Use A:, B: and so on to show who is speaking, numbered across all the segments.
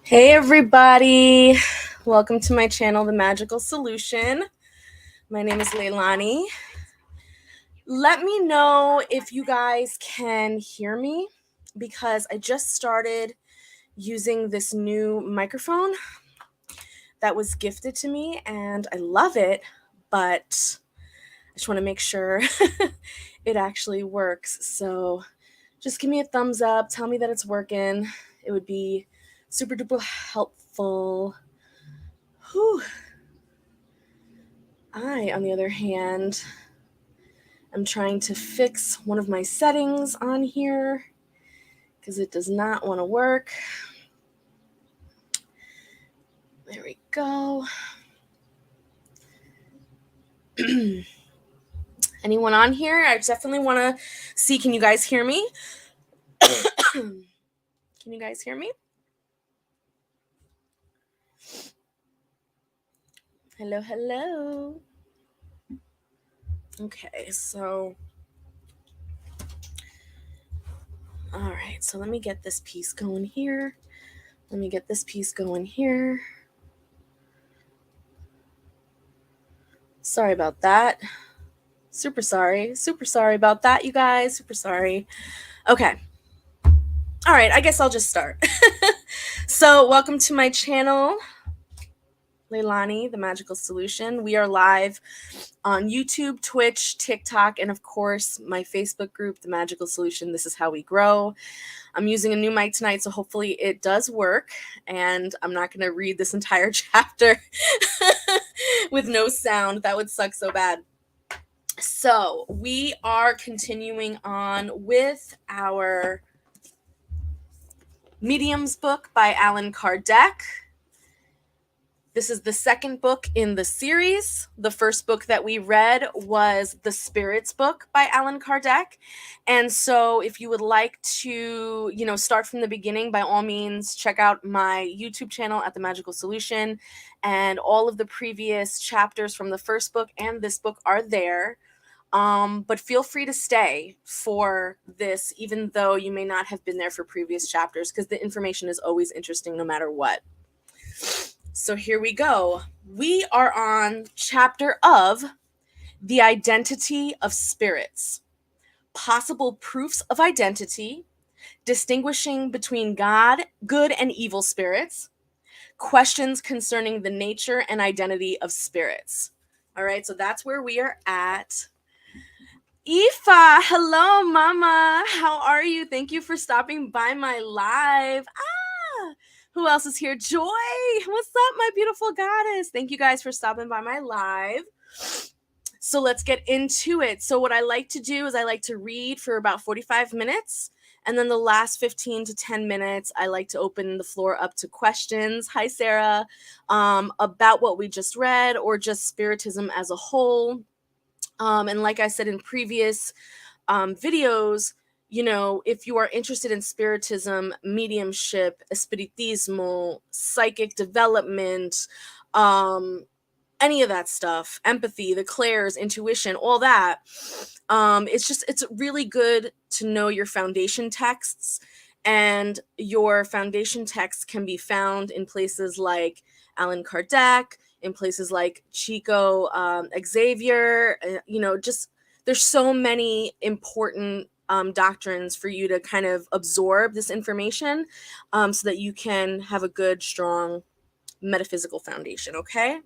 A: Hey everybody, welcome to my channel, The Magical Solution. My name is Leilani. Let me know if you guys can hear me because I just started using this new microphone that was gifted to me and I love it, but I just want to make sure it actually works. So just give me a thumbs up, tell me that it's working. It would be super duper helpful. Whew. I, on the other hand, am trying to fix one of my settings on here because it does not want to work. There we go. Anyone on here? I definitely want to see. Can you guys hear me? Can you guys hear me? Hello, hello. Okay, so all right, so let me get this piece going here. Let me get this piece going here. Sorry about that. Super sorry. Super sorry about that, you guys. Super sorry. Okay. All right, I guess I'll just start. So, welcome to my channel, Leilani, The Magical Solution. We are live on YouTube, Twitch, TikTok, and of course, my Facebook group, The Magical Solution. This is how we grow. I'm using a new mic tonight, so hopefully it does work. And I'm not going to read this entire chapter with no sound. That would suck so bad. So, we are continuing on with our Medium's book by Allan Kardec. This is the second book in the series. The first book that we read was The Spirits book by Allan Kardec. And so if you would like to, start from the beginning, by all means, check out my YouTube channel at The Magical Solution. And all of the previous chapters from the first book and this book are there. But feel free to stay for this, even though you may not have been there for previous chapters, because the information is always interesting no matter what. So here we go. We are on chapter of the identity of spirits, possible proofs of identity, distinguishing between God, good and evil spirits, questions concerning the nature and identity of spirits. All right, so that's where we are at. Aoife, hello, mama. How are you? Thank you for stopping by my live. Who else is here? Joy, what's up, my beautiful goddess? Thank you guys for stopping by my live. So let's get into it. So what I like to do is I like to read for about 45 minutes. And then the last 15 to 10 minutes, I like to open the floor up to questions. Hi, Sarah. About what we just read or just spiritism as a whole. And like I said in previous videos, if you are interested in spiritism, mediumship, espiritismo, psychic development, any of that stuff, empathy, the clairs, intuition, all that, it's really good to know your foundation texts. And your foundation texts can be found in places like Allan Kardec, in places like Chico Xavier, just there's so many important doctrines for you to kind of absorb this information so that you can have a good, strong metaphysical foundation, okay?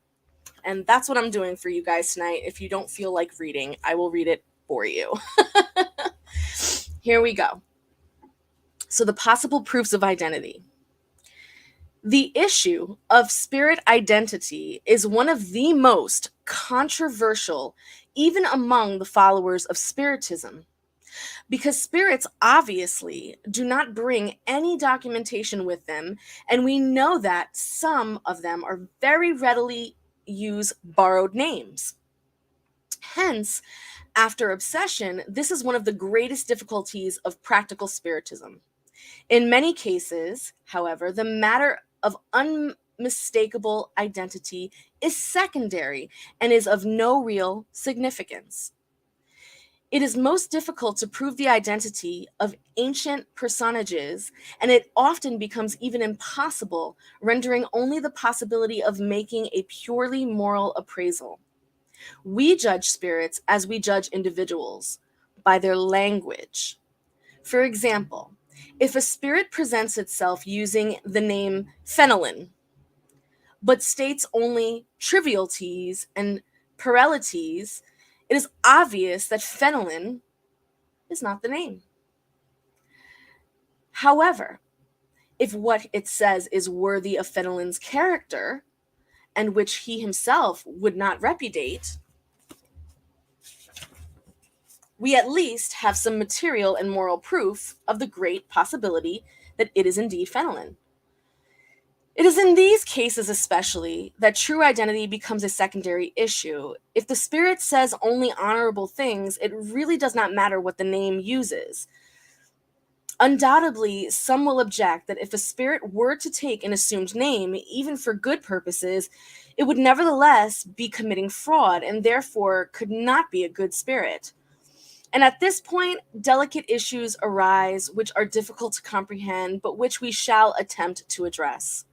A: And that's what I'm doing for you guys tonight. If you don't feel like reading, I will read it for you. Here we go. So the possible proofs of identity. The issue of spirit identity is one of the most controversial, even among the followers of Spiritism, because spirits obviously do not bring any documentation with them, and we know that some of them are very readily use borrowed names. Hence, after obsession, this is one of the greatest difficulties of practical Spiritism. In many cases, however, the matter of unmistakable identity is secondary and is of no real significance. It is most difficult to prove the identity of ancient personages, and it often becomes even impossible, rendering only the possibility of making a purely moral appraisal. We judge spirits as we judge individuals, by their language. For example, if a spirit presents itself using the name Fenelon, but states only trivialities and puerilities, it is obvious that Fenelon is not the name. However, if what it says is worthy of Fenelon's character, and which he himself would not repudiate, we at least have some material and moral proof of the great possibility that it is indeed Fenelon. It is in these cases especially that true identity becomes a secondary issue. If the spirit says only honorable things, it really does not matter what the name uses. Undoubtedly, some will object that if a spirit were to take an assumed name, even for good purposes, it would nevertheless be committing fraud and therefore could not be a good spirit. And at this point, delicate issues arise which are difficult to comprehend, but which we shall attempt to address.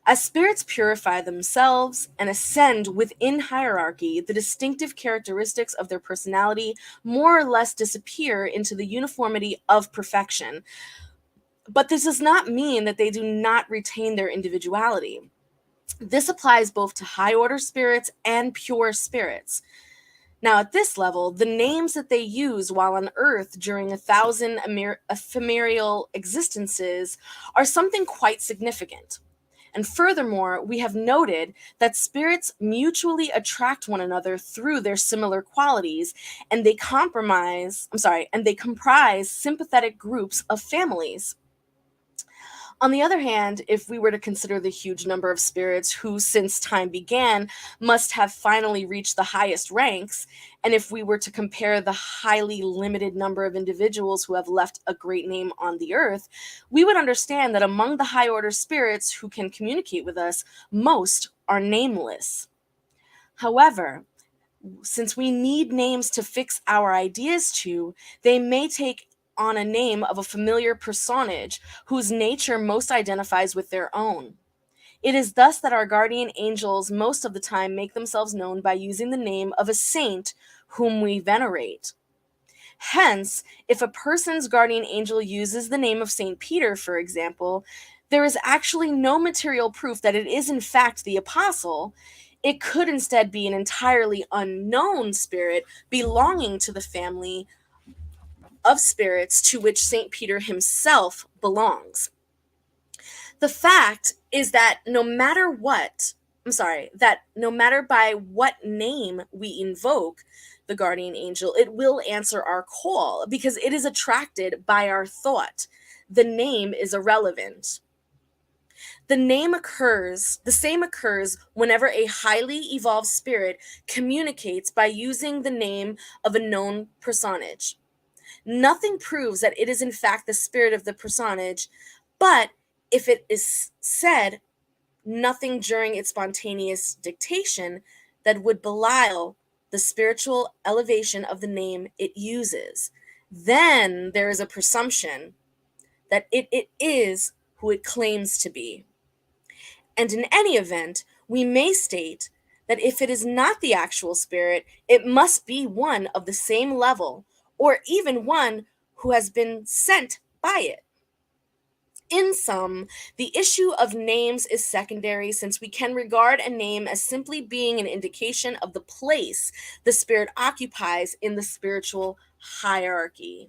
A: As spirits purify themselves and ascend within hierarchy, the distinctive characteristics of their personality more or less disappear into the uniformity of perfection. But this does not mean that they do not retain their individuality. This applies both to high order spirits and pure spirits. Now, at this level, the names that they use while on Earth during 1,000 ephemeral existences are something quite significant. And furthermore, we have noted that spirits mutually attract one another through their similar qualities, and they comprise sympathetic groups of families. On the other hand, if we were to consider the huge number of spirits who, since time began, must have finally reached the highest ranks, and if we were to compare the highly limited number of individuals who have left a great name on the earth, we would understand that among the high order spirits who can communicate with us, most are nameless. However, since we need names to fix our ideas to, they may take on a name of a familiar personage whose nature most identifies with their own. It is thus that our guardian angels most of the time make themselves known by using the name of a saint whom we venerate. Hence, if a person's guardian angel uses the name of Saint Peter, for example, there is actually no material proof that it is in fact the apostle. It could instead be an entirely unknown spirit belonging to the family of spirits to which St. Peter himself belongs. The fact is that no matter by what name we invoke the guardian angel, it will answer our call because it is attracted by our thought. The name is irrelevant. The same occurs whenever a highly evolved spirit communicates by using the name of a known personage. Nothing proves that it is in fact the spirit of the personage, but if it is said nothing during its spontaneous dictation that would belie the spiritual elevation of the name it uses, then there is a presumption that it is who it claims to be. And in any event, we may state that if it is not the actual spirit, it must be one of the same level, or even one who has been sent by it. In sum, the issue of names is secondary since we can regard a name as simply being an indication of the place the spirit occupies in the spiritual hierarchy.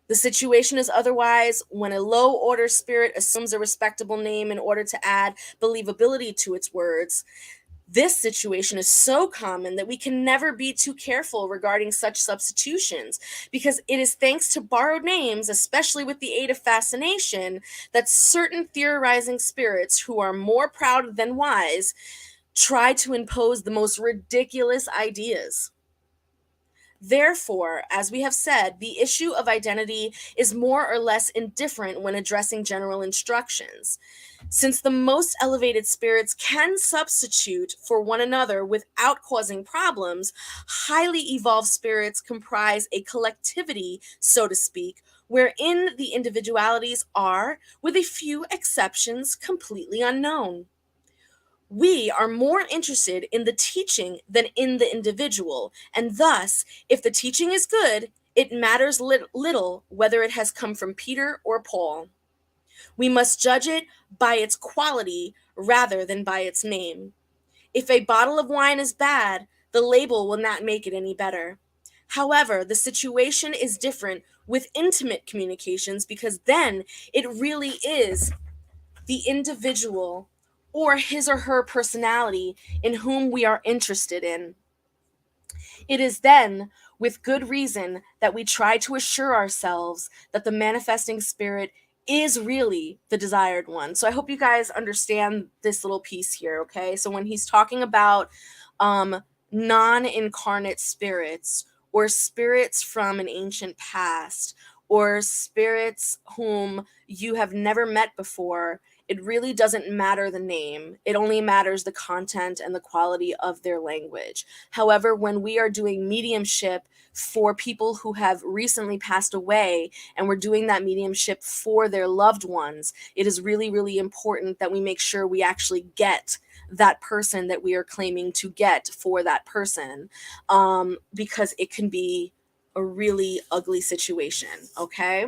A: The situation is otherwise when a low order spirit assumes a respectable name in order to add believability to its words. This situation is so common that we can never be too careful regarding such substitutions, because it is thanks to borrowed names, especially with the aid of fascination, that certain theorizing spirits who are more proud than wise try to impose the most ridiculous ideas. Therefore, as we have said, the issue of identity is more or less indifferent when addressing general instructions. Since the most elevated spirits can substitute for one another without causing problems, highly evolved spirits comprise a collectivity, so to speak, wherein the individualities are, with a few exceptions, completely unknown. We are more interested in the teaching than in the individual, and thus, if the teaching is good, it matters little whether it has come from Peter or Paul. We must judge it by its quality rather than by its name. If a bottle of wine is bad, the label will not make it any better. However, the situation is different with intimate communications because then it really is the individual or his or her personality in whom we are interested in. It is then, with good reason, that we try to assure ourselves that the manifesting spirit is really the desired one. So I hope you guys understand this little piece here, okay? So when he's talking about non-incarnate spirits or spirits from an ancient past or spirits whom you have never met before, it really doesn't matter the name. It only matters the content and the quality of their language. However, when we are doing mediumship for people who have recently passed away and we're doing that mediumship for their loved ones, it is really, really important that we make sure we actually get that person that we are claiming to get for that person, because it can be a really ugly situation, okay?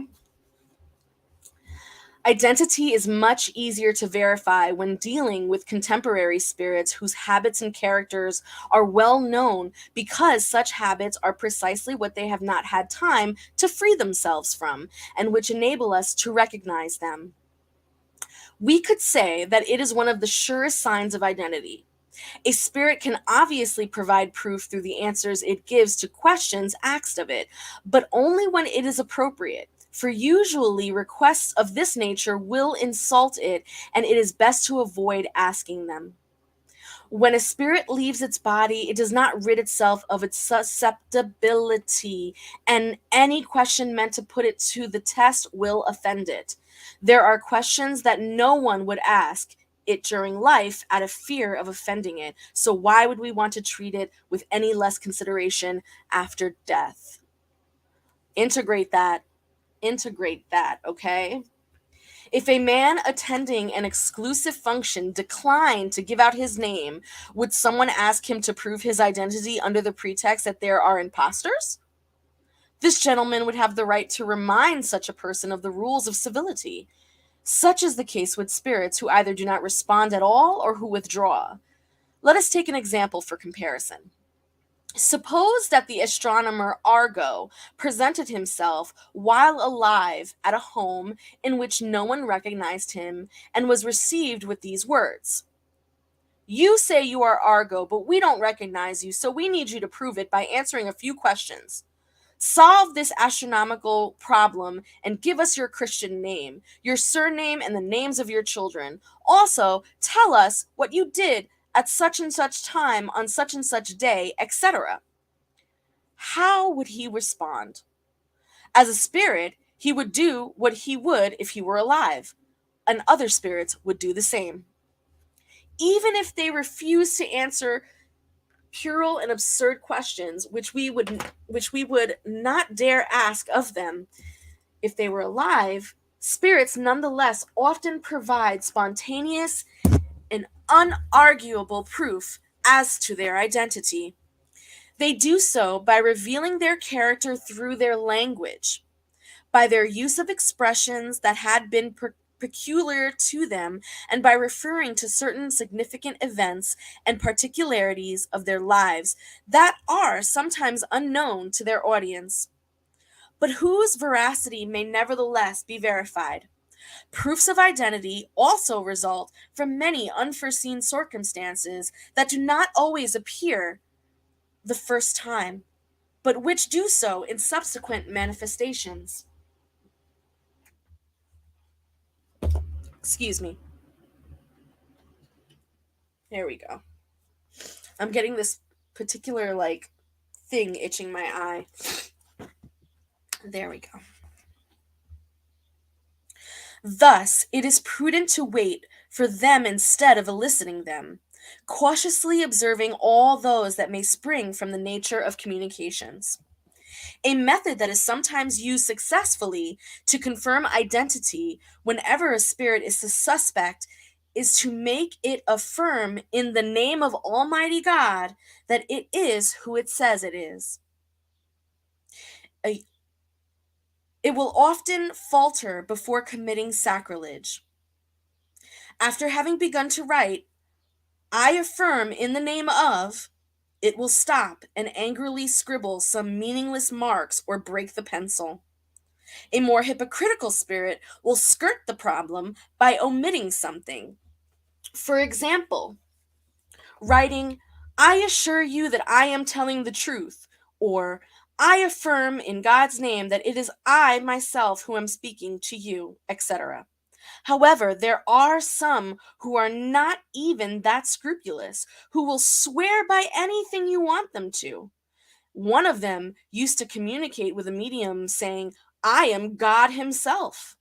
A: Identity is much easier to verify when dealing with contemporary spirits whose habits and characters are well known because such habits are precisely what they have not had time to free themselves from and which enable us to recognize them. We could say that it is one of the surest signs of identity. A spirit can obviously provide proof through the answers it gives to questions asked of it, but only when it is appropriate. For usually requests of this nature will insult it, and it is best to avoid asking them. When a spirit leaves its body, it does not rid itself of its susceptibility, and any question meant to put it to the test will offend it. There are questions that no one would ask it during life out of fear of offending it. So why would we want to treat it with any less consideration after death? Integrate that. Integrate that, okay? If a man attending an exclusive function declined to give out his name, would someone ask him to prove his identity under the pretext that there are impostors? This gentleman would have the right to remind such a person of the rules of civility. Such is the case with spirits who either do not respond at all or who withdraw. Let us take an example for comparison. Suppose that the astronomer Argo presented himself while alive at a home in which no one recognized him and was received with these words: "You say you are Argo, but we don't recognize you, so we need you to prove it by answering a few questions. Solve this astronomical problem and give us your Christian name, your surname, and the names of your children. Also, tell us what you did at such and such time on such and such day, etc." How would he respond? As a spirit, he would do what he would if he were alive, and other spirits would do the same. Even if they refuse to answer puerile and absurd questions which we would not dare ask of them if they were alive, spirits nonetheless often provide spontaneous and unarguable proof as to their identity. They do so by revealing their character through their language, by their use of expressions that had been peculiar to them, and by referring to certain significant events and particularities of their lives that are sometimes unknown to their audience, but whose veracity may nevertheless be verified. Proofs of identity also result from many unforeseen circumstances that do not always appear the first time, but which do so in subsequent manifestations. Excuse me. There we go. I'm getting this particular, like, thing itching my eye. There we go. Thus, it is prudent to wait for them instead of eliciting them, cautiously observing all those that may spring from the nature of communications. A method that is sometimes used successfully to confirm identity whenever a spirit is suspect is to make it affirm in the name of Almighty God that it is who it says it is. It will often falter before committing sacrilege. After having begun to write, I affirm in the name of, it will stop and angrily scribble some meaningless marks or break the pencil. A more hypocritical spirit will skirt the problem by omitting something. For example, writing, I assure you that I am telling the truth, or I affirm in God's name that it is I myself who am speaking to you, etc. However, there are some who are not even that scrupulous, who will swear by anything you want them to. One of them used to communicate with a medium saying, I am God himself.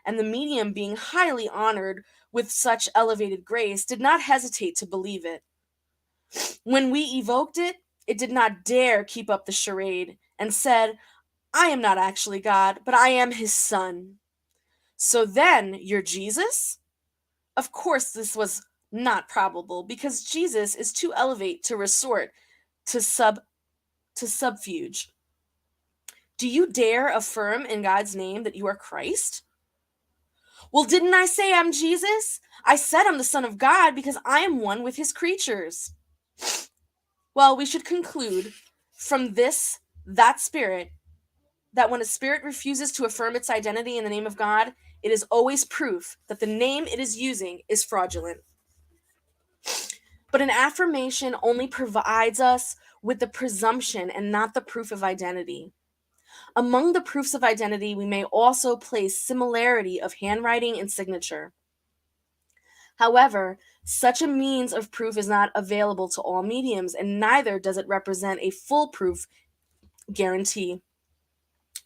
A: And the medium, being highly honored with such elevated grace, did not hesitate to believe it. When we evoked it, it did not dare keep up the charade and said, I am not actually God, but I am his son. So then, you're Jesus? Of course, this was not probable because Jesus is too elevate to resort to subfuge. Do you dare affirm in God's name that you are Christ? Well, didn't I say I'm Jesus? I said I'm the Son of God because I am one with his creatures. Well, we should conclude from that spirit, that when a spirit refuses to affirm its identity in the name of God, it is always proof that the name it is using is fraudulent. But an affirmation only provides us with the presumption and not the proof of identity. Among the proofs of identity, we may also place similarity of handwriting and signature. However, such a means of proof is not available to all mediums, and neither does it represent a foolproof guarantee.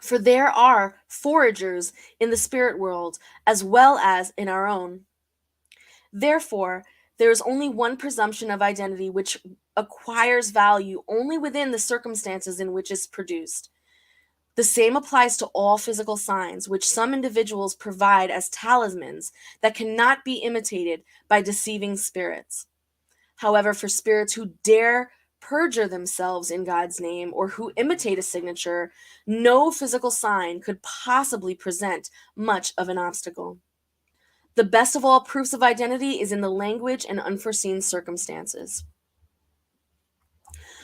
A: For there are foragers in the spirit world as well as in our own. Therefore, there is only one presumption of identity which acquires value only within the circumstances in which it's produced. The same applies to all physical signs, which some individuals provide as talismans that cannot be imitated by deceiving spirits. However, for spirits who dare perjure themselves in God's name or who imitate a signature, no physical sign could possibly present much of an obstacle. The best of all proofs of identity is in the language and unforeseen circumstances.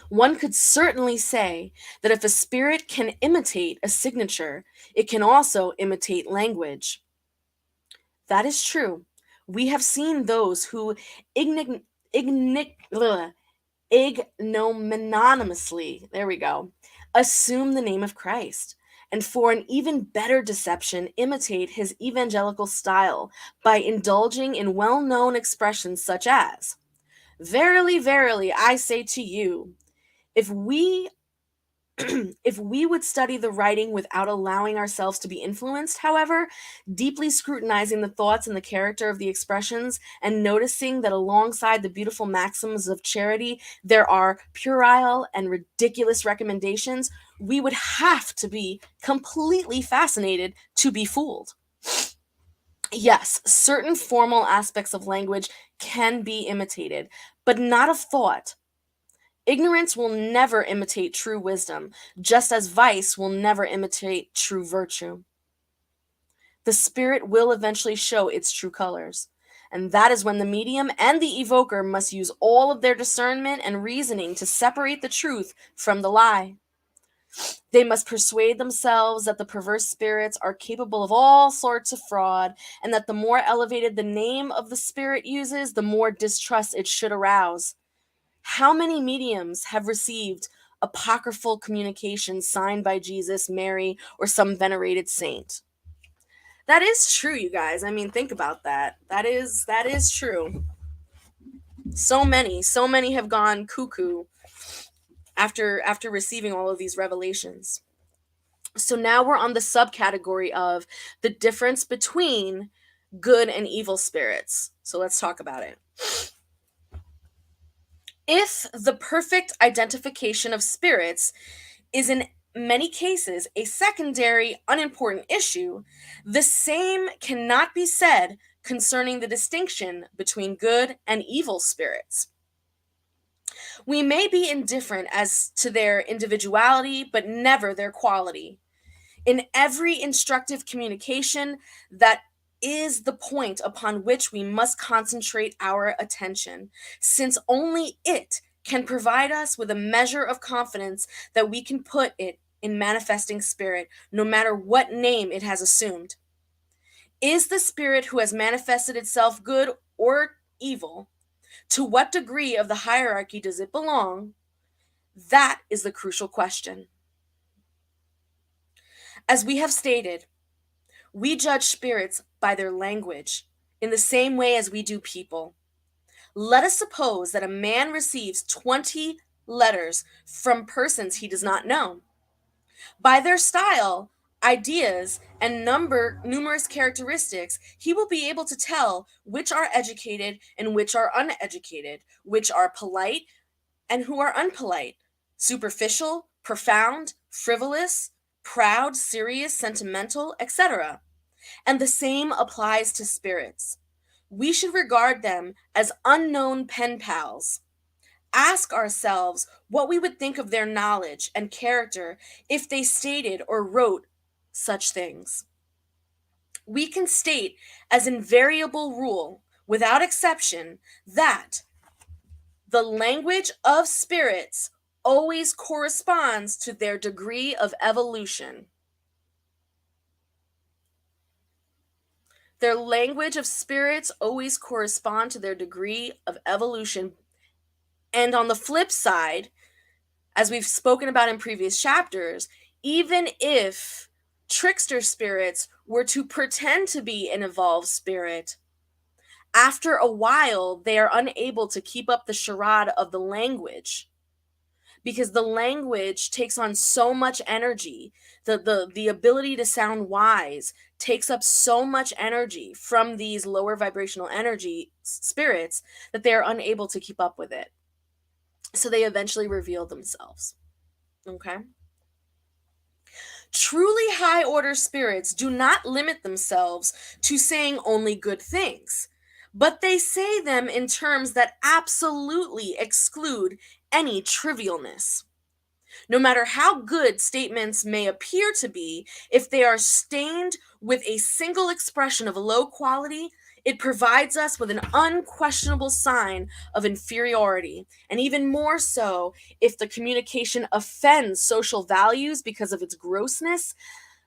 A: One could certainly say that if a spirit can imitate a signature, it can also imitate language. That is true. We have seen those who ignominiously, there we go, assume the name of Christ, and for an even better deception, imitate his evangelical style by indulging in well-known expressions such as, verily, verily, I say to you, if we would study the writing without allowing ourselves to be influenced, however, deeply scrutinizing the thoughts and the character of the expressions, and noticing that alongside the beautiful maxims of charity, there are puerile and ridiculous recommendations, we would have to be completely fascinated to be fooled. Yes, certain formal aspects of language can be imitated, but not of thought. Ignorance will never imitate true wisdom, just as vice will never imitate true virtue. The spirit will eventually show its true colors, and that is when the medium and the evoker must use all of their discernment and reasoning to separate the truth from the lie. They must persuade themselves that the perverse spirits are capable of all sorts of fraud, and that the more elevated the name of the spirit uses, the more distrust it should arouse. How many mediums have received apocryphal communications signed by Jesus, Mary, or some venerated saint? That is true, you guys. I mean, think about that. That is true. So many have gone cuckoo after receiving all of these revelations. So now we're on the subcategory of the difference between good and evil spirits. So let's talk about it. If the perfect identification of spirits is in many cases a secondary, unimportant issue, the same cannot be said concerning the distinction between good and evil spirits. We may be indifferent as to their individuality, but never their quality. In every instructive communication, that is the point upon which we must concentrate our attention, since only it can provide us with a measure of confidence that we can put it in manifesting spirit, no matter what name it has assumed. Is the spirit who has manifested itself good or evil? To what degree of the hierarchy does it belong? That is the crucial question. As we have stated, we judge spirits by their language in the same way as we do people. Let us suppose that a man receives 20 letters from persons he does not know. By their style, ideas, and numerous characteristics, he will be able to tell which are educated and which are uneducated, which are polite and who are unpolite, superficial, profound, frivolous, proud, serious, sentimental, etc. And the same applies to spirits. We should regard them as unknown pen pals. Ask ourselves what we would think of their knowledge and character if they stated or wrote such things. We can state as invariable rule, without exception, that the language of spirits always corresponds to their degree of evolution. Their language of spirits always correspond to their degree of evolution. And on the flip side, as we've spoken about in previous chapters, even if trickster spirits were to pretend to be an evolved spirit, after a while they are unable to keep up the charade of the language, because the language takes on so much energy. The ability to sound wise takes up so much energy from these lower vibrational energy spirits that they are unable to keep up with it. So they eventually reveal themselves. Okay? Truly high order spirits do not limit themselves to saying only good things, but they say them in terms that absolutely exclude any trivialness. No matter how good statements may appear to be, if they are stained with a single expression of low quality, it provides us with an unquestionable sign of inferiority, and even more so if the communication offends social values because of its grossness.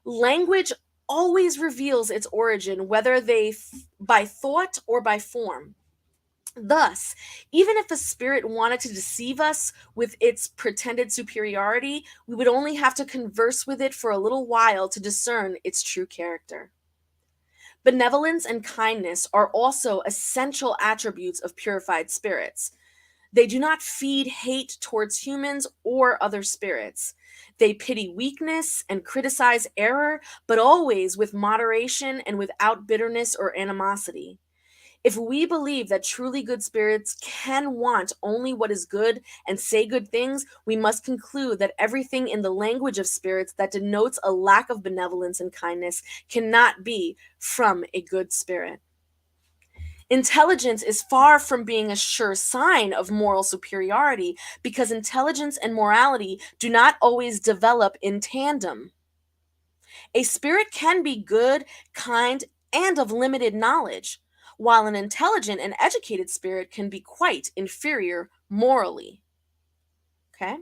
A: Language always reveals its origin, whether by thought or by form. Thus, even if a spirit wanted to deceive us with its pretended superiority, we would only have to converse with it for a little while to discern its true character. Benevolence and kindness are also essential attributes of purified spirits. They do not feed hate towards humans or other spirits. They pity weakness and criticize error, but always with moderation and without bitterness or animosity. If we believe that truly good spirits can want only what is good and say good things, we must conclude that everything in the language of spirits that denotes a lack of benevolence and kindness cannot be from a good spirit. Intelligence is far from being a sure sign of moral superiority, because intelligence and morality do not always develop in tandem. A spirit can be good, kind, and of limited knowledge, while an intelligent and educated spirit can be quite inferior morally. Okay?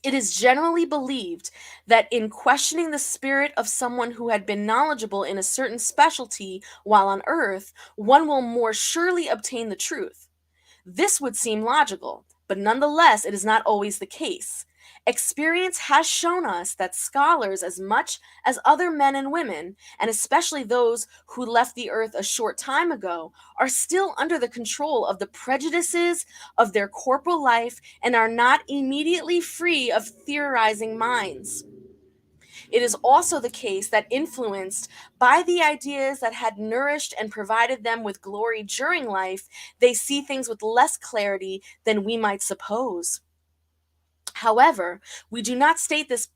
A: It is generally believed that in questioning the spirit of someone who had been knowledgeable in a certain specialty while on earth, one will more surely obtain the truth. This would seem logical, but nonetheless, it is not always the case. Experience has shown us that scholars, as much as other men and women, and especially those who left the earth a short time ago, are still under the control of the prejudices of their corporal life and are not immediately free of theorizing minds. It is also the case that, influenced by the ideas that had nourished and provided them with glory during life, they see things with less clarity than we might suppose. However, we do not state this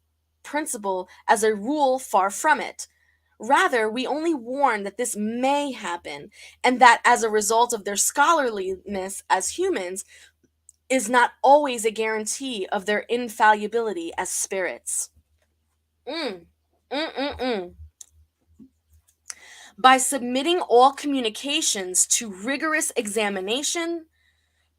A: principle as a rule, far from it. Rather, we only warn that this may happen, and that as a result of their scholarliness as humans is not always a guarantee of their infallibility as spirits. Mm. Mm-mm-mm. By submitting all communications to rigorous examination,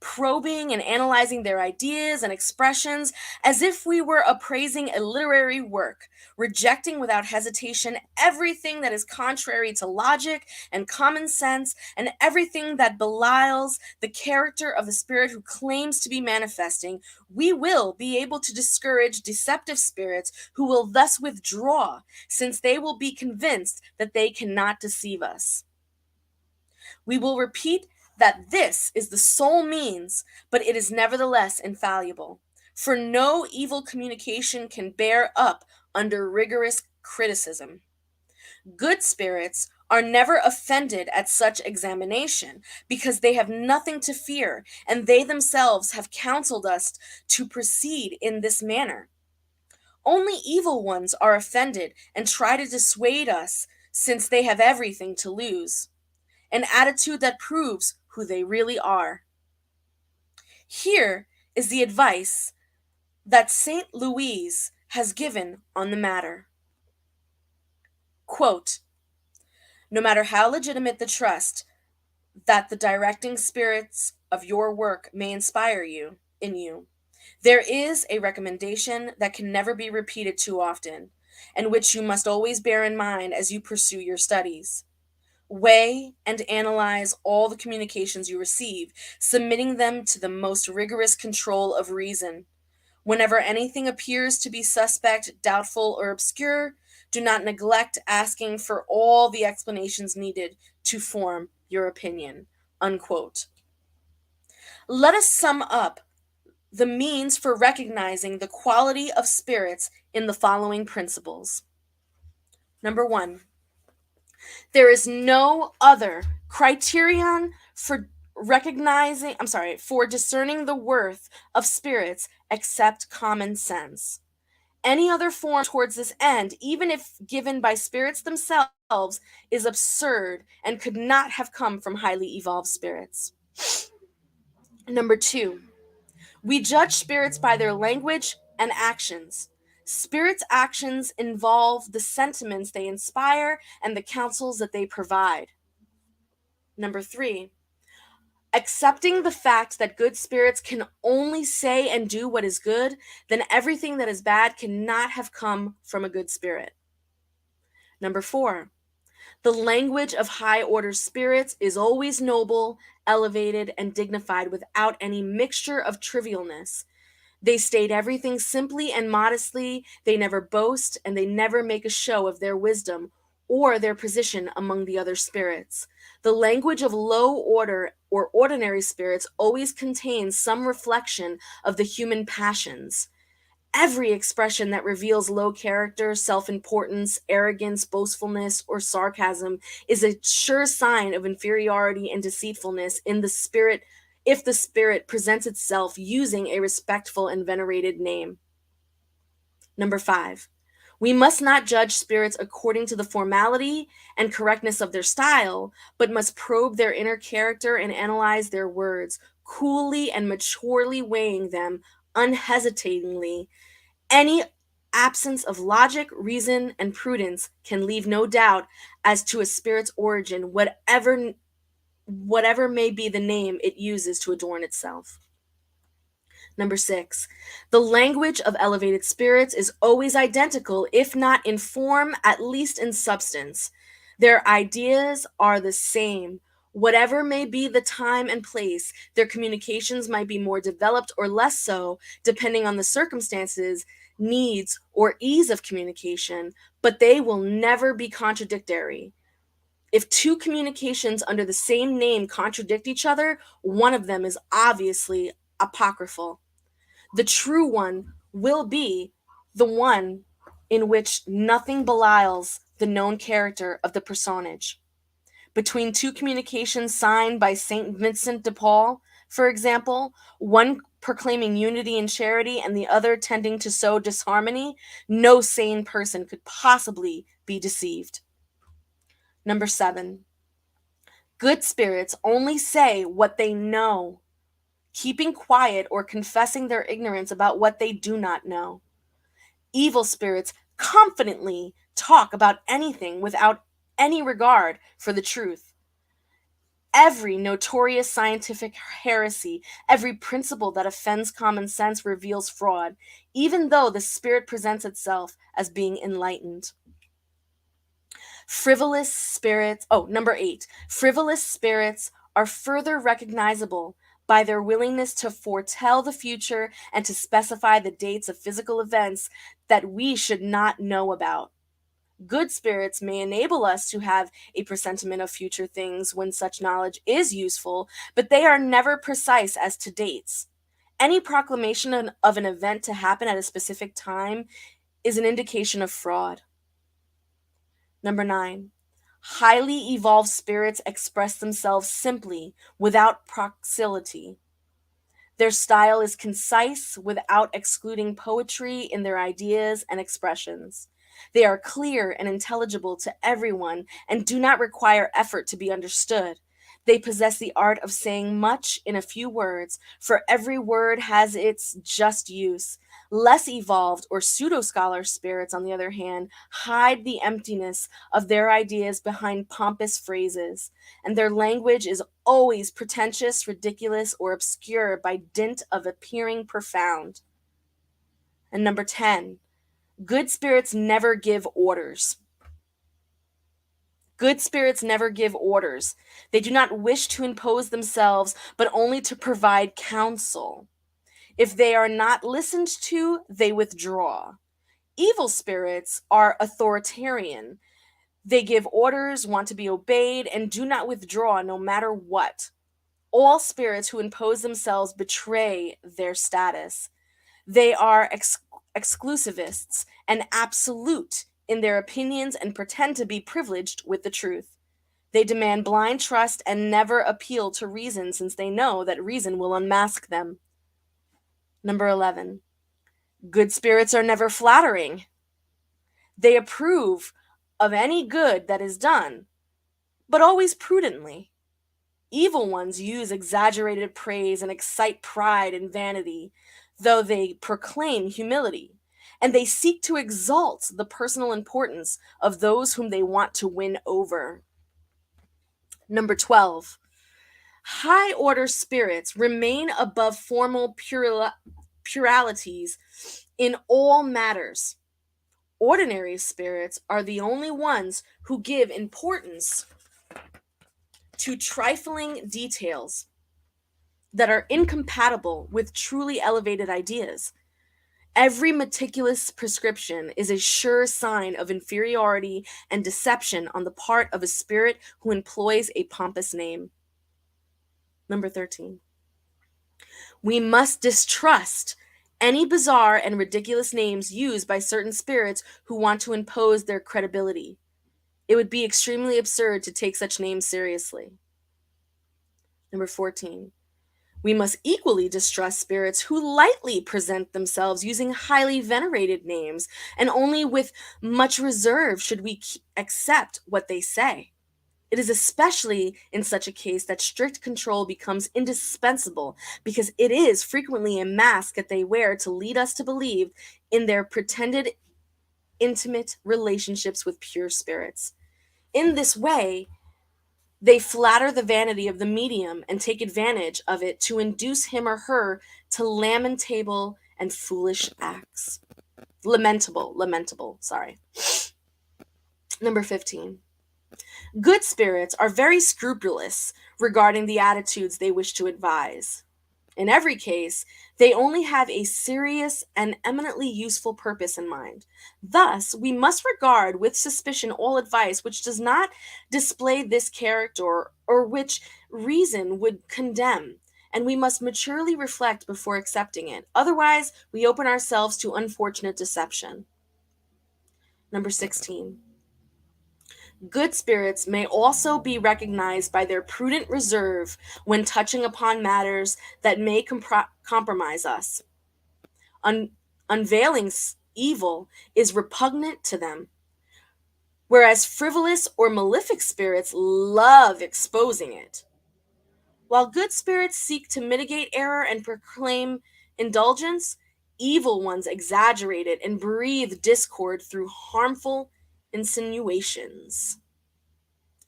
A: probing and analyzing their ideas and expressions as if we were appraising a literary work, rejecting without hesitation everything that is contrary to logic and common sense, and everything that belies the character of the spirit who claims to be manifesting, we will be able to discourage deceptive spirits who will thus withdraw, since they will be convinced that they cannot deceive us. We will repeat that this is the sole means, but it is nevertheless infallible. For no evil communication can bear up under rigorous criticism. Good spirits are never offended at such examination, because they have nothing to fear, and they themselves have counseled us to proceed in this manner. Only evil ones are offended and try to dissuade us, since they have everything to lose, an attitude that proves who they really are. Here is the advice that St. Louise has given on the matter. Quote, no matter how legitimate the trust that the directing spirits of your work may inspire in you, there is a recommendation that can never be repeated too often, and which you must always bear in mind as you pursue your studies. Weigh and analyze all the communications you receive, submitting them to the most rigorous control of reason. Whenever anything appears to be suspect, doubtful, or obscure, do not neglect asking for all the explanations needed to form your opinion. Unquote. Let us sum up the means for recognizing the quality of spirits in the following principles. Number 1. There is no other criterion for for discerning the worth of spirits except common sense. Any other form towards this end, even if given by spirits themselves, is absurd and could not have come from highly evolved spirits. Number 2, we judge spirits by their language and actions. Spirits' actions involve the sentiments they inspire and the counsels that they provide. Number 3, accepting the fact that good spirits can only say and do what is good, then everything that is bad cannot have come from a good spirit. Number 4, the language of high order spirits is always noble, elevated, and dignified without any mixture of trivialness. They state everything simply and modestly, they never boast, and they never make a show of their wisdom or their position among the other spirits. The language of low order or ordinary spirits always contains some reflection of the human passions. Every expression that reveals low character, self-importance, arrogance, boastfulness, or sarcasm is a sure sign of inferiority and deceitfulness in the spirit if the spirit presents itself using a respectful and venerated name. Number 5, we must not judge spirits according to the formality and correctness of their style, but must probe their inner character and analyze their words, coolly and maturely weighing them unhesitatingly. Any absence of logic, reason, and prudence can leave no doubt as to a spirit's origin, whatever may be the name it uses to adorn itself. Number 6, the language of elevated spirits is always identical, if not in form, at least in substance. Their ideas are the same, Whatever may be the time and place, their communications might be more developed or less so, depending on the circumstances, needs, or ease of communication, but they will never be contradictory. If two communications under the same name contradict each other, one of them is obviously apocryphal. The true one will be the one in which nothing belies the known character of the personage. Between two communications signed by St. Vincent de Paul, for example, one proclaiming unity and charity and the other tending to sow disharmony, no sane person could possibly be deceived. Number 7. Good spirits only say what they know, keeping quiet or confessing their ignorance about what they do not know. Evil spirits confidently talk about anything without any regard for the truth. Every notorious scientific heresy, every principle that offends common sense reveals fraud, even though the spirit presents itself as being enlightened. Number 8. Frivolous spirits are further recognizable by their willingness to foretell the future and to specify the dates of physical events that we should not know about. Good spirits may enable us to have a presentiment of future things when such knowledge is useful, but they are never precise as to dates. Any proclamation of an event to happen at a specific time is an indication of fraud. Number 9. Highly evolved spirits express themselves simply, without proxility. Their style is concise without excluding poetry in their ideas and expressions. They are clear and intelligible to everyone and do not require effort to be understood. They possess the art of saying much in a few words, for every word has its just use. Less evolved or pseudo-scholar spirits, on the other hand, hide the emptiness of their ideas behind pompous phrases, and their language is always pretentious, ridiculous, or obscure by dint of appearing profound. And number 10, good spirits never give orders. Good spirits never give orders. They do not wish to impose themselves, but only to provide counsel. If they are not listened to, they withdraw. Evil spirits are authoritarian. They give orders, want to be obeyed, and do not withdraw no matter what. All spirits who impose themselves betray their status. They are exclusivists and absolute in their opinions and pretend to be privileged with the truth. They demand blind trust and never appeal to reason, since they know that reason will unmask them. Number 11. Good spirits are never flattering. They approve of any good that is done, but always prudently. Evil ones use exaggerated praise and excite pride and vanity, though they proclaim humility, and they seek to exalt the personal importance of those whom they want to win over. Number 12. High order spirits remain above formal pluralities in all matters. Ordinary spirits are the only ones who give importance to trifling details that are incompatible with truly elevated ideas. Every meticulous prescription is a sure sign of inferiority and deception on the part of a spirit who employs a pompous name. Number 13. We must distrust any bizarre and ridiculous names used by certain spirits who want to impose their credibility. It would be extremely absurd to take such names seriously. Number 14. We must equally distrust spirits who lightly present themselves using highly venerated names, and only with much reserve should we accept what they say. It is especially in such a case that strict control becomes indispensable, because it is frequently a mask that they wear to lead us to believe in their pretended intimate relationships with pure spirits. In this way, they flatter the vanity of the medium and take advantage of it to induce him or her to lamentable and foolish acts. Lamentable, sorry. Number 15. Good spirits are very scrupulous regarding the attitudes they wish to advise. In every case, they only have a serious and eminently useful purpose in mind. Thus, we must regard with suspicion all advice which does not display this character or which reason would condemn, and we must maturely reflect before accepting it. Otherwise, we open ourselves to unfortunate deception. Number 16. Good spirits may also be recognized by their prudent reserve when touching upon matters that may compromise us. Un- Unveiling evil is repugnant to them, whereas frivolous or malefic spirits love exposing it. While good spirits seek to mitigate error and proclaim indulgence, evil ones exaggerate it and breathe discord through harmful insinuations.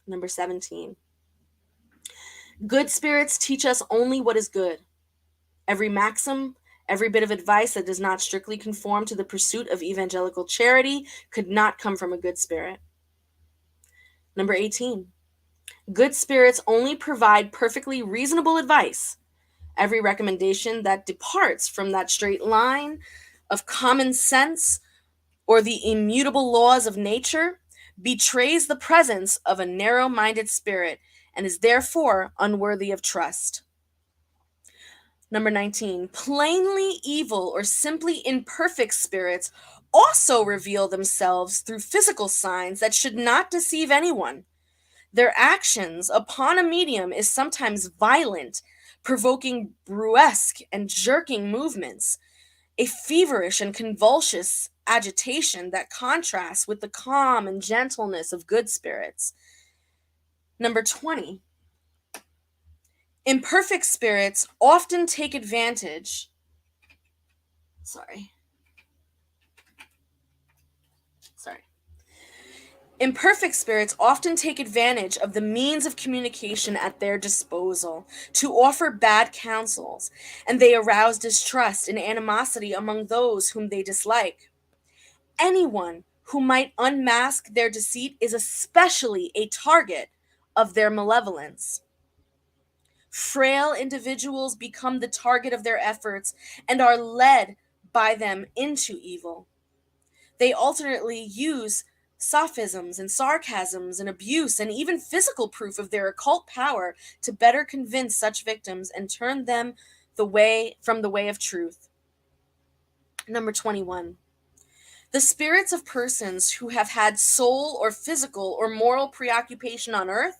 A: Number 17. Good spirits teach us only what is good. Every maxim, every bit of advice that does not strictly conform to the pursuit of evangelical charity could not come from a good spirit. Number 18. Good spirits only provide perfectly reasonable advice. Every recommendation that departs from that straight line of common sense or the immutable laws of nature betrays the presence of a narrow minded spirit and is therefore unworthy of trust. Number 19, plainly evil or simply imperfect spirits also reveal themselves through physical signs that should not deceive anyone. Their actions upon a medium is sometimes violent, provoking brusque and jerking movements, a feverish and convulsive agitation that contrasts with the calm and gentleness of good spirits. Number 20, imperfect spirits often take advantage. Sorry. Imperfect spirits often take advantage of the means of communication at their disposal to offer bad counsels, and they arouse distrust and animosity among those whom they dislike. Anyone who might unmask their deceit is especially a target of their malevolence. Frail individuals become the target of their efforts and are led by them into evil. They alternately use sophisms and sarcasms and abuse and even physical proof of their occult power to better convince such victims and turn them from the way of truth. Number 21. The spirits of persons who have had soul or physical or moral preoccupation on earth,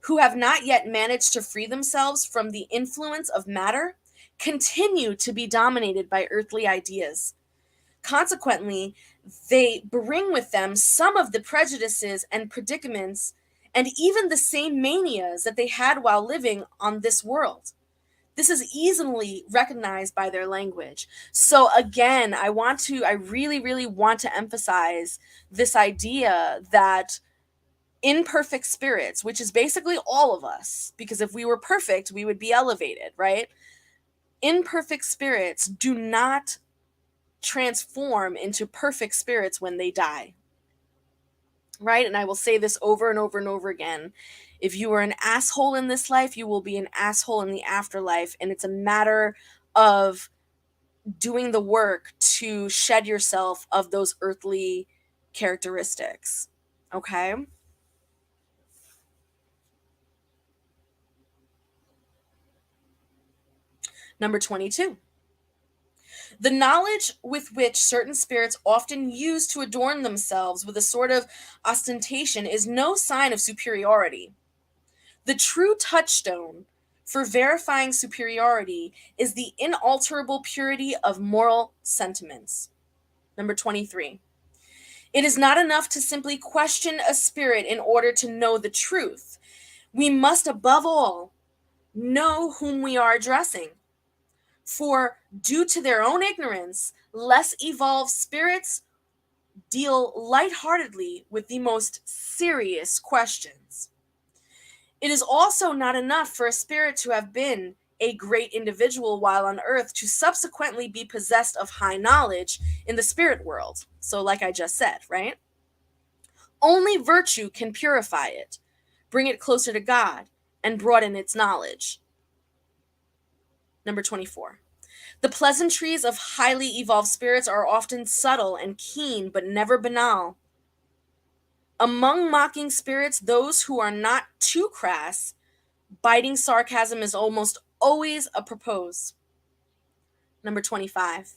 A: who have not yet managed to free themselves from the influence of matter, continue to be dominated by earthly ideas. Consequently, they bring with them some of the prejudices and predicaments and even the same manias that they had while living on this world. This is easily recognized by their language. So again, I really, really want to emphasize this idea that imperfect spirits, which is basically all of us, because if we were perfect, we would be elevated, right? Imperfect spirits do not transform into perfect spirits when they die. Right? And I will say this over and over and over again. If you are an asshole in this life, you will be an asshole in the afterlife. And it's a matter of doing the work to shed yourself of those earthly characteristics. Okay? Number 22. The knowledge with which certain spirits often use to adorn themselves with a sort of ostentation is no sign of superiority. The true touchstone for verifying superiority is the inalterable purity of moral sentiments. Number 23. It is not enough to simply question a spirit in order to know the truth. We must, above all, know whom we are addressing. For, due to their own ignorance, less evolved spirits deal lightheartedly with the most serious questions. It is also not enough for a spirit to have been a great individual while on earth to subsequently be possessed of high knowledge in the spirit world. So, like I just said, right? Only virtue can purify it, bring it closer to God, and broaden its knowledge. Number 24. The pleasantries of highly evolved spirits are often subtle and keen, but never banal. Among mocking spirits, those who are not too crass, biting sarcasm is almost always a propose. Number 25.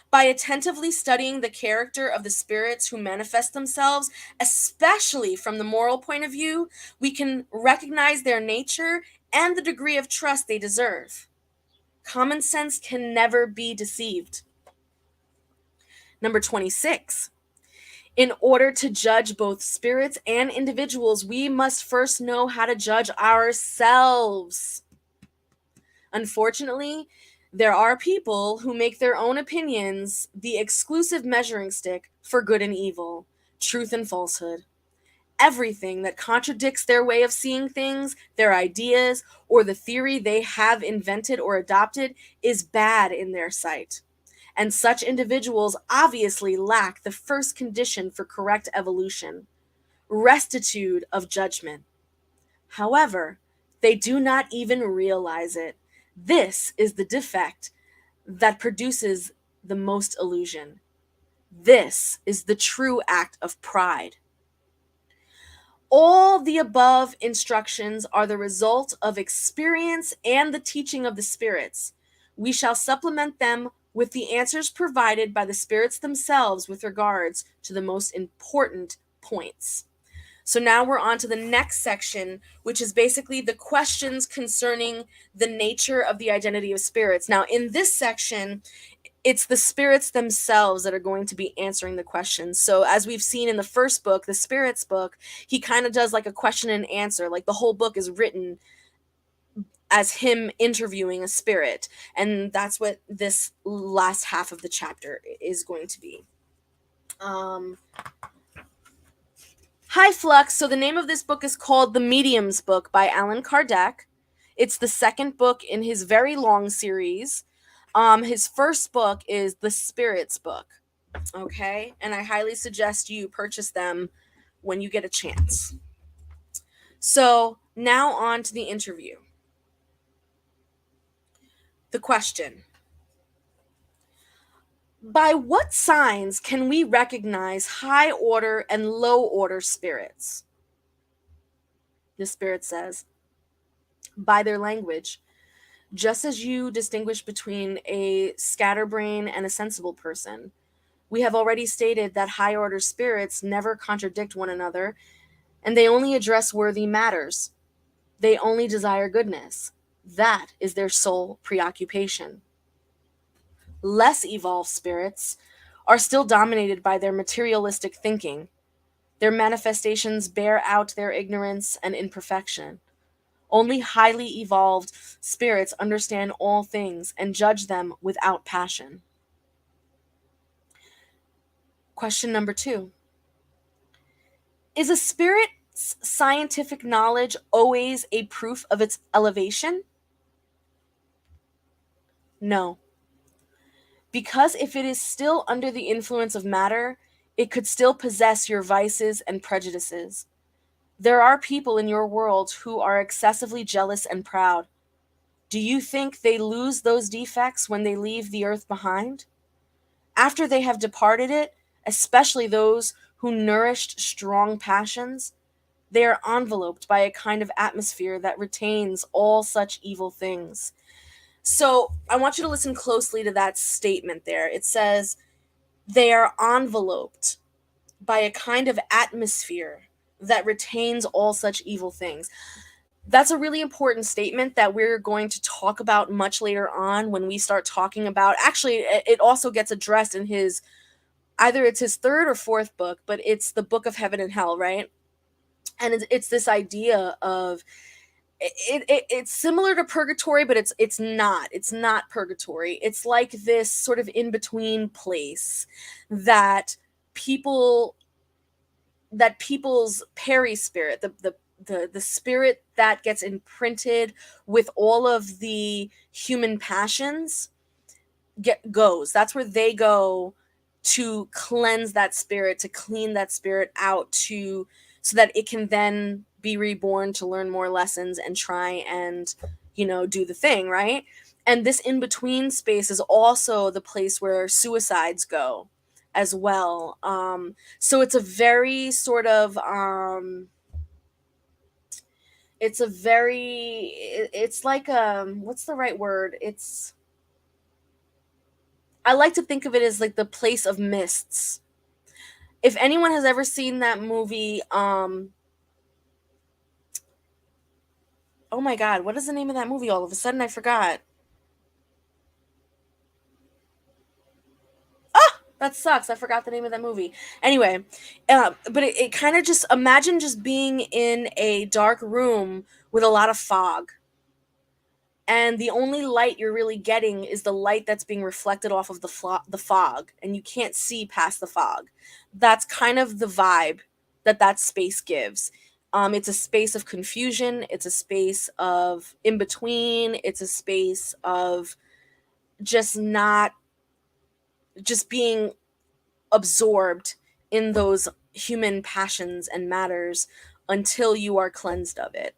A: By attentively studying the character of the spirits who manifest themselves, especially from the moral point of view, we can recognize their nature and the degree of trust they deserve. Common sense can never be deceived. Number 26. In order to judge both spirits and individuals, we must first know how to judge ourselves. Unfortunately, there are people who make their own opinions the exclusive measuring stick for good and evil, truth and falsehood. Everything that contradicts their way of seeing things, their ideas, or the theory they have invented or adopted is bad in their sight. And such individuals obviously lack the first condition for correct evolution, rectitude of judgment. However, they do not even realize it. This is the defect that produces the most illusion. This is the true act of pride. All the above instructions are the result of experience and the teaching of the spirits. We shall supplement them with the answers provided by the spirits themselves with regards to the most important points. So now we're on to the next section, which is basically the questions concerning the nature of the identity of spirits. Now, in this section, it's the spirits themselves that are going to be answering the questions. So as we've seen in the first book, the spirits book, he kind of does like a question and answer. Like the whole book is written as him interviewing a spirit. And that's what this last half of the chapter is going to be. Hi, Flux. So the name of this book is called The Medium's Book by Allan Kardec. It's the second book in his very long series. His first book is The Spirits Book. Okay? And I highly suggest you purchase them when you get a chance. So now on to the interview. The question: by what signs can we recognize high order and low order spirits? The spirit says, by their language. Just as you distinguish between a scatterbrain and a sensible person, we have already stated that high order spirits never contradict one another, and they only address worthy matters. They only desire goodness. That is their sole preoccupation. Less evolved spirits are still dominated by their materialistic thinking. Their manifestations bear out their ignorance and imperfection. Only highly evolved spirits understand all things and judge them without passion. Question number 2. Is a spirit's scientific knowledge always a proof of its elevation? No. Because if it is still under the influence of matter, it could still possess your vices and prejudices. There are people in your world who are excessively jealous and proud. Do you think they lose those defects when they leave the earth behind? After they have departed it, especially those who nourished strong passions, they are enveloped by a kind of atmosphere that retains all such evil things. So I want you to listen closely to that statement there. It says, they are enveloped by a kind of atmosphere that retains all such evil things. That's a really important statement that we're going to talk about much later on when we start talking about, actually, it also gets addressed in his, either it's his third or fourth book, but it's the Book of Heaven and Hell, right? And it's this idea of, it's similar to purgatory, but it's not purgatory. It's like this sort of in-between place that people's perispirit, the spirit that gets imprinted with all of the human passions, goes. That's where they go to cleanse that spirit, to clean that spirit out, so that it can then be reborn to learn more lessons and try and, do the thing, right? And this in between space is also the place where suicides go as well. So it's a very sort of it's a very it's like what's the right word? I like to think of it as like the place of mists. If anyone has ever seen that movie, oh my god, what is the name of that movie? All of a sudden I forgot. That sucks. I forgot the name of that movie. Anyway, but it kind of just, imagine just being in a dark room with a lot of fog, and the only light you're really getting is the light that's being reflected off of the fog, and you can't see past the fog. That's kind of the vibe that space gives. It's a space of confusion. It's a space of in between. It's a space of just not just being absorbed in those human passions and matters until you are cleansed of it.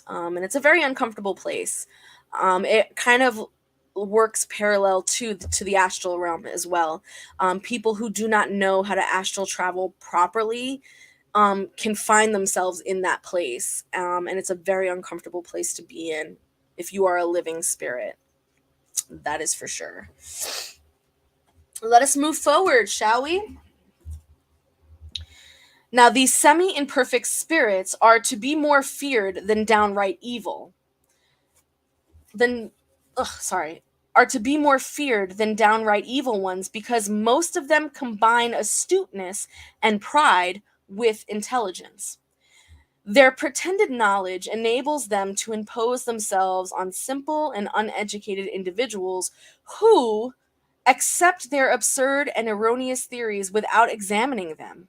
A: And it's a very uncomfortable place. It kind of works parallel to the astral realm as well. People who do not know how to astral travel properly can find themselves in that place, and it's a very uncomfortable place to be in if you are a living spirit. That is for sure. Let us move forward, shall we? Now, these semi imperfect spirits are to be more feared than downright evil. Than, sorry, are to be more feared than downright evil ones, because most of them combine astuteness and pride with intelligence. Their pretended knowledge enables them to impose themselves on simple and uneducated individuals who accept their absurd and erroneous theories without examining them.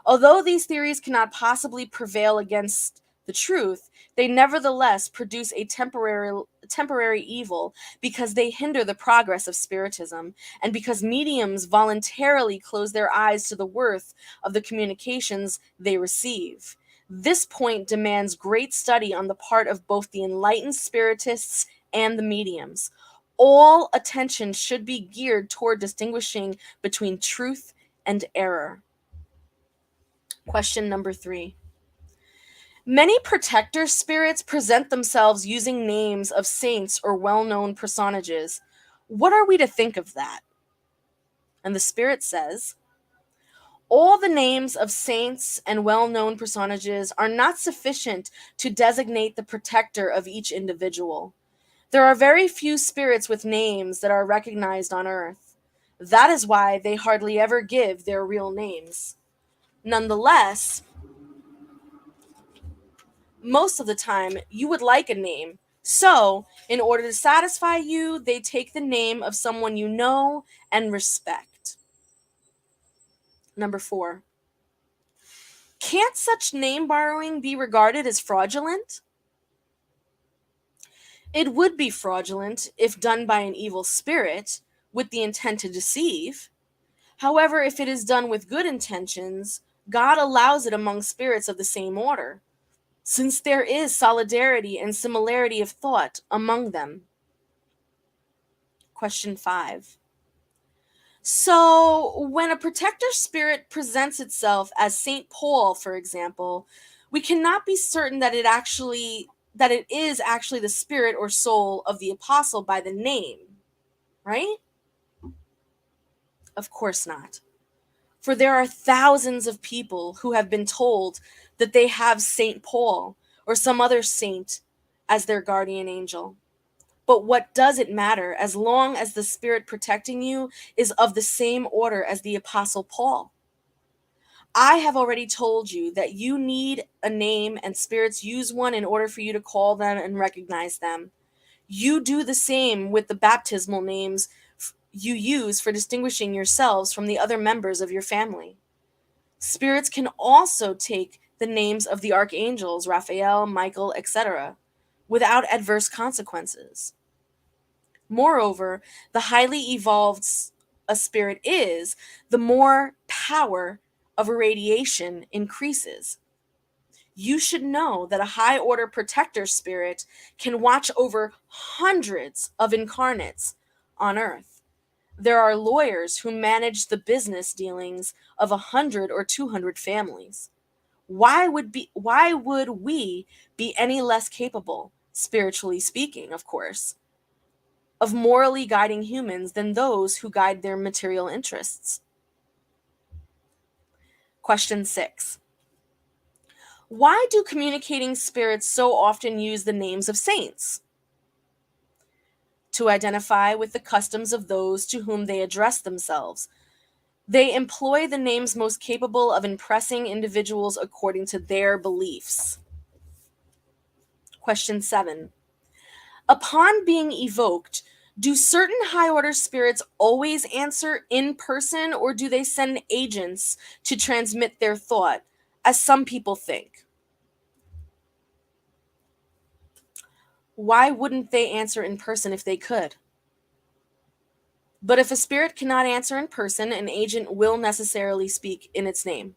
A: Although these theories cannot possibly prevail against the truth, they nevertheless produce a temporary evil, because they hinder the progress of Spiritism, and because mediums voluntarily close their eyes to the worth of the communications they receive. This point demands great study on the part of both the enlightened Spiritists and the mediums. All attention should be geared toward distinguishing between truth and error. Question number 3. Many protector spirits present themselves using names of saints or well-known personages. What are we to think of that? And the spirit says, all the names of saints and well-known personages are not sufficient to designate the protector of each individual. There are very few spirits with names that are recognized on earth. That is why they hardly ever give their real names. Nonetheless, most of the time, you would like a name. So, in order to satisfy you, they take the name of someone you know and respect. Number 4. Can't such name borrowing be regarded as fraudulent? It would be fraudulent if done by an evil spirit with the intent to deceive. However, if it is done with good intentions, God allows it among spirits of the same order, since there is solidarity and similarity of thought among them. Question 5. So, when a protector spirit presents itself as Saint Paul, for example, we cannot be certain that it is actually the spirit or soul of the apostle by the name, right? Of course not. For there are thousands of people who have been told that they have Saint Paul or some other saint as their guardian angel. But what does it matter, as long as the spirit protecting you is of the same order as the Apostle Paul? I have already told you that you need a name, and spirits use one in order for you to call them and recognize them. You do the same with the baptismal names you use for distinguishing yourselves from the other members of your family. Spirits can also take the names of the archangels, Raphael, Michael, etc., without adverse consequences. Moreover, the highly evolved a spirit is, the more power of irradiation increases. You should know that a high order protector spirit can watch over hundreds of incarnates on Earth. There are lawyers who manage the business dealings of 100 or 200 families. Why would we be any less capable, spiritually speaking, of course, of morally guiding humans than those who guide their material interests? Question 6. Why do communicating spirits so often use the names of saints? To identify with the customs of those to whom they address themselves. They employ the names most capable of impressing individuals according to their beliefs. Question 7. Upon being evoked, do certain high order spirits always answer in person, or do they send agents to transmit their thought, as some people think? Why wouldn't they answer in person if they could? But if a spirit cannot answer in person, an agent will necessarily speak in its name.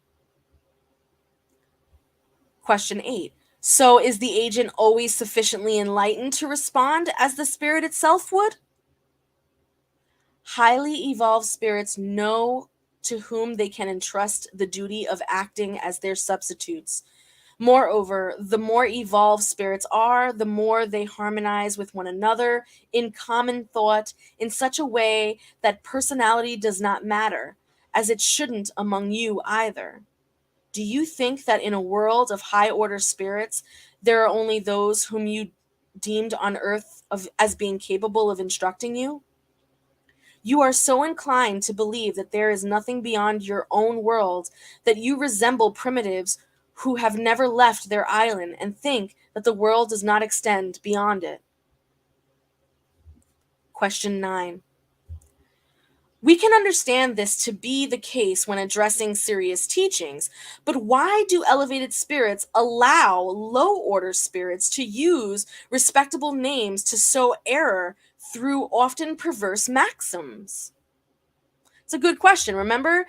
A: Question 8. So is the agent always sufficiently enlightened to respond as the spirit itself would? Highly evolved spirits know to whom they can entrust the duty of acting as their substitutes. Moreover, the more evolved spirits are, the more they harmonize with one another in common thought in such a way that personality does not matter, as it shouldn't among you either. Do you think that in a world of high order spirits, there are only those whom you deemed on earth as being capable of instructing you? You are so inclined to believe that there is nothing beyond your own world that you resemble primitives who have never left their island and think that the world does not extend beyond it. Question 9. We can understand this to be the case when addressing serious teachings, but why do elevated spirits allow low order spirits to use respectable names to sow error through often perverse maxims? It's a good question. Remember,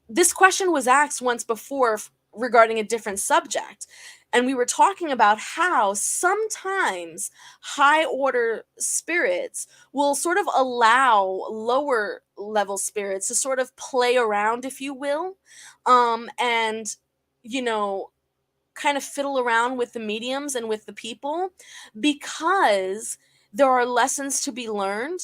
A: this question was asked once before regarding a different subject. And we were talking about how sometimes high order spirits will sort of allow lower level spirits to sort of play around, if you will, and, you know, kind of fiddle around with the mediums and with the people because there are lessons to be learned.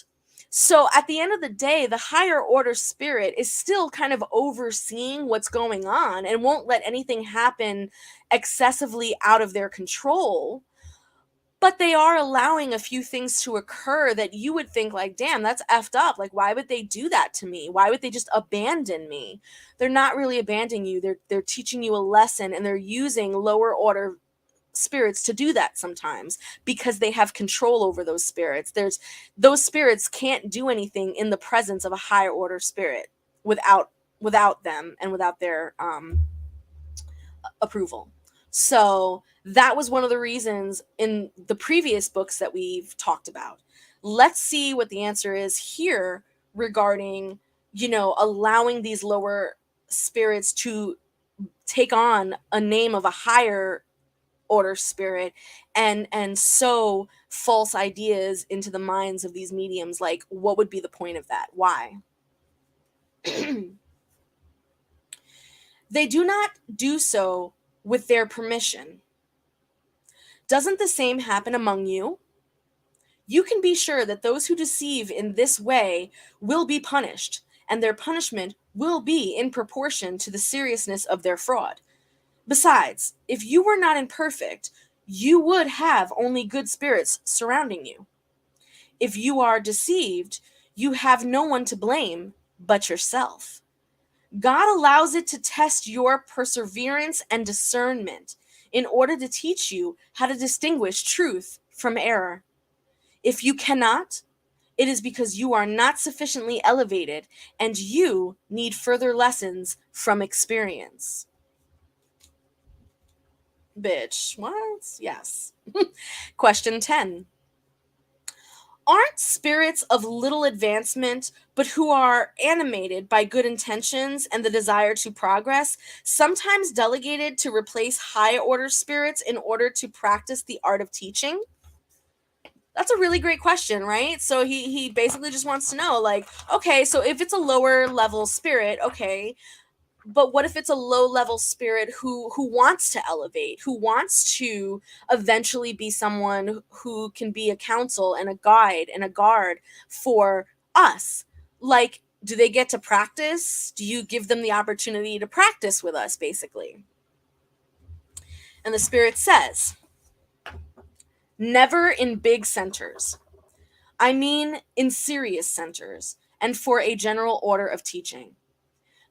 A: So at the end of the day, the higher order spirit is still kind of overseeing what's going on and won't let anything happen excessively out of their control. But they are allowing a few things to occur that you would think, like, damn, that's effed up. Like, why would they do that to me? Why would they just abandon me? They're not really abandoning you. They're teaching you a lesson, and they're using lower order spirits to do that sometimes because they have control over those spirits. Those spirits can't do anything in the presence of a higher order spirit without them and without their approval. So that was one of the reasons in the previous books that we've talked about. Let's see what the answer is here regarding, allowing these lower spirits to take on a name of a higher order spirit and sow false ideas into the minds of these mediums. Like, what would be the point of that? Why? They do not do so with their permission. Doesn't the same happen among you? You can be sure that those who deceive in this way will be punished, and their punishment will be in proportion to the seriousness of their fraud. Besides, if you were not imperfect, you would have only good spirits surrounding you. If you are deceived, you have no one to blame but yourself. God allows it to test your perseverance and discernment in order to teach you how to distinguish truth from error. If you cannot, it is because you are not sufficiently elevated and you need further lessons from experience. Bitch, what? Yes. Question 10. Aren't spirits of little advancement, but who are animated by good intentions and the desire to progress, sometimes delegated to replace high order spirits in order to practice the art of teaching? That's a really great question, right? So he basically just wants to know, like, okay, so if it's a lower level spirit, okay, but what if it's a low level spirit who wants to elevate, who wants to eventually be someone who can be a counsel and a guide and a guard for us? Like, do they get to practice? Do you give them the opportunity to practice with us, basically? And the spirit says, never in big centers. I mean in serious centers and for a general order of teaching.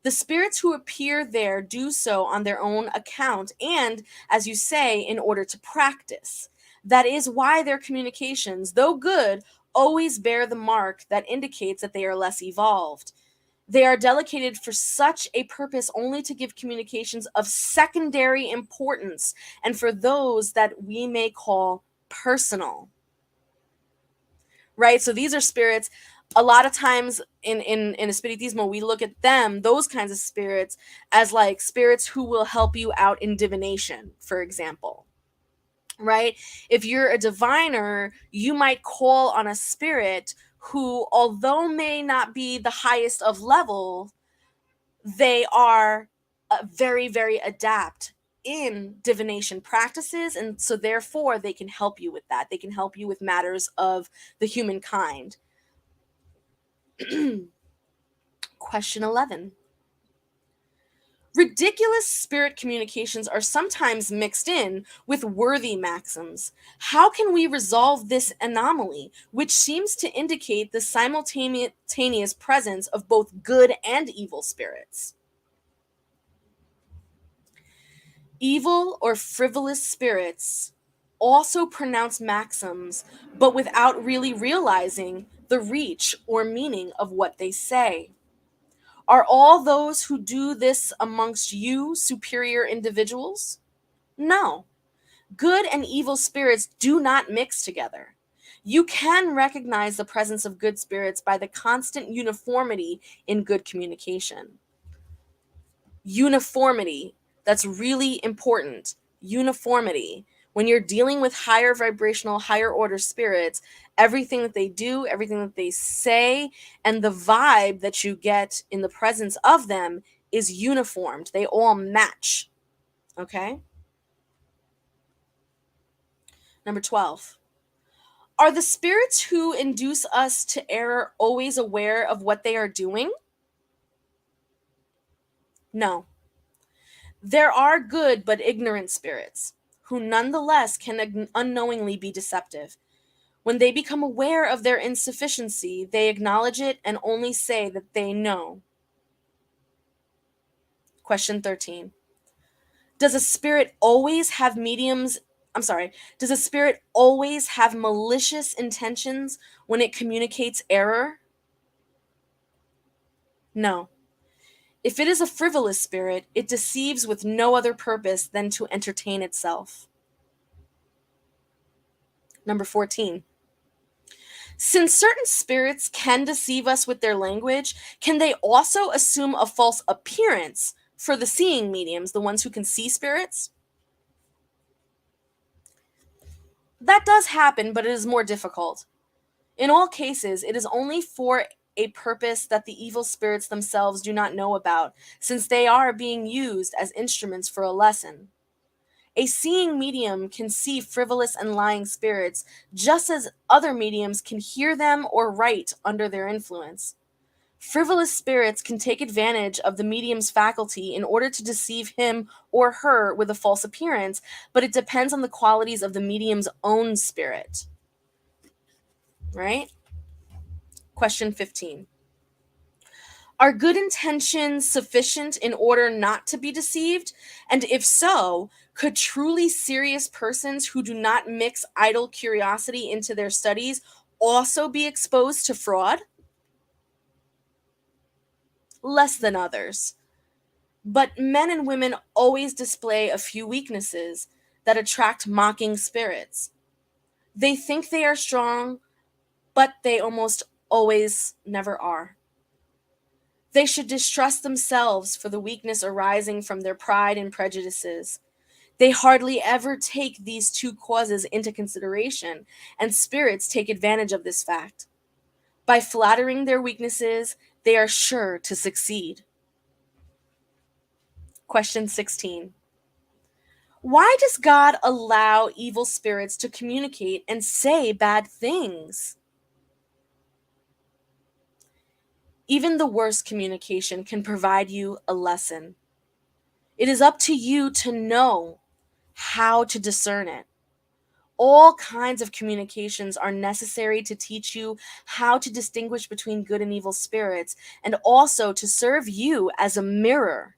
A: The spirits who appear there do so on their own account and, as you say, in order to practice. That is why their communications, though good, always bear the mark that indicates that they are less evolved. They are delegated for such a purpose only to give communications of secondary importance and for those that we may call personal. Right? So these are spirits. A lot of times in Espiritismo, we look at them, those kinds of spirits, as like spirits who will help you out in divination, for example. Right? If you're a diviner, you might call on a spirit who, although may not be the highest of level, they are very, very adept in divination practices, and so therefore they can help you with that. They can help you with matters of the humankind. Question 11. Ridiculous spirit communications are sometimes mixed in with worthy maxims. How can we resolve this anomaly, which seems to indicate the simultaneous presence of both good and evil spirits? Evil or frivolous spirits also pronounce maxims, but without really realizing the reach or meaning of what they say. Are all those who do this amongst you superior individuals? No. Good and evil spirits do not mix together. You can recognize the presence of good spirits by the constant uniformity in good communication. Uniformity. That's really important. Uniformity. When you're dealing with higher vibrational, higher order spirits, everything that they do, everything that they say, and the vibe that you get in the presence of them is uniformed. They all match. Okay? Number 12. Are the spirits who induce us to error always aware of what they are doing? No. There are good but ignorant spirits, who nonetheless can unknowingly be deceptive. When they become aware of their insufficiency, they acknowledge it and only say that they know. Question 13. Does a spirit always have mediums? Does a spirit always have malicious intentions when it communicates error? No. If it is a frivolous spirit, it deceives with no other purpose than to entertain itself. Number 14. Since certain spirits can deceive us with their language, can they also assume a false appearance for the seeing mediums, the ones who can see spirits? That does happen, but it is more difficult. In all cases, it is only for a purpose that the evil spirits themselves do not know about, since they are being used as instruments for a lesson. A seeing medium can see frivolous and lying spirits, just as other mediums can hear them or write under their influence. Frivolous spirits can take advantage of the medium's faculty in order to deceive him or her with a false appearance, but it depends on the qualities of the medium's own spirit. Right? Question 15. Are good intentions sufficient in order not to be deceived? And if so, could truly serious persons who do not mix idle curiosity into their studies also be exposed to fraud? Less than others. But men and women always display a few weaknesses that attract mocking spirits. They think they are strong, but they almost always never are. They should distrust themselves for the weakness arising from their pride and prejudices. They hardly ever take these two causes into consideration, and spirits take advantage of this fact. By flattering their weaknesses, they are sure to succeed. Question 16. Why does God allow evil spirits to communicate and say bad things? Even the worst communication can provide you a lesson. It is up to you to know how to discern it. All kinds of communications are necessary to teach you how to distinguish between good and evil spirits, and also to serve you as a mirror.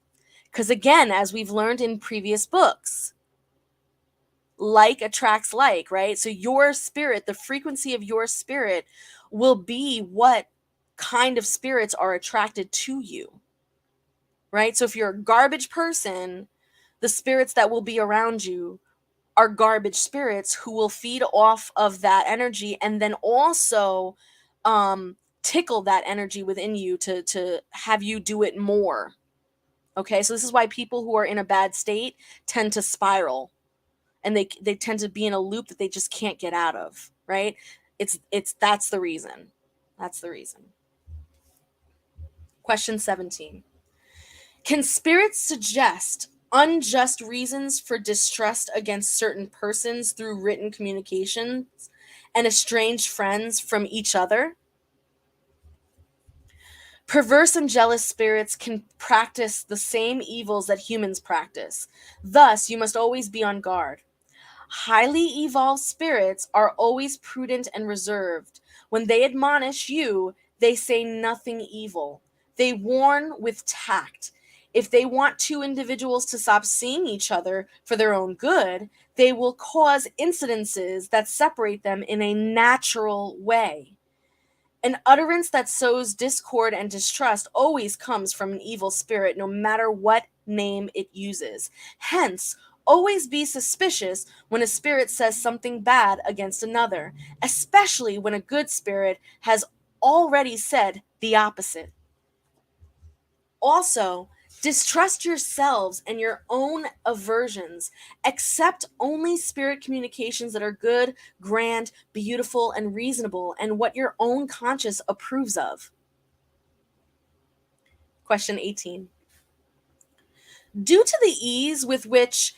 A: Because again, as we've learned in previous books, like attracts like, right? So your spirit, the frequency of your spirit, will be what kind of spirits are attracted to you, right? So if you're a garbage person, the spirits that will be around you are garbage spirits who will feed off of that energy, and then also tickle that energy within you to have you do it more. Okay, so this is why people who are in a bad state tend to spiral, and they tend to be in a loop that they just can't get out of, right? It's That's the reason. That's the reason. Question 17. Can spirits suggest unjust reasons for distrust against certain persons through written communications and estrange friends from each other? Perverse and jealous spirits can practice the same evils that humans practice. Thus, you must always be on guard. Highly evolved spirits are always prudent and reserved. When they admonish you, they say nothing evil. They warn with tact. If they want two individuals to stop seeing each other for their own good, they will cause incidences that separate them in a natural way. An utterance that sows discord and distrust always comes from an evil spirit, no matter what name it uses. Hence, always be suspicious when a spirit says something bad against another, especially when a good spirit has already said the opposite. Also, distrust yourselves and your own aversions. Accept only spirit communications that are good, grand, beautiful, and reasonable, and what your own conscience approves of. Question 18. Due to the ease with which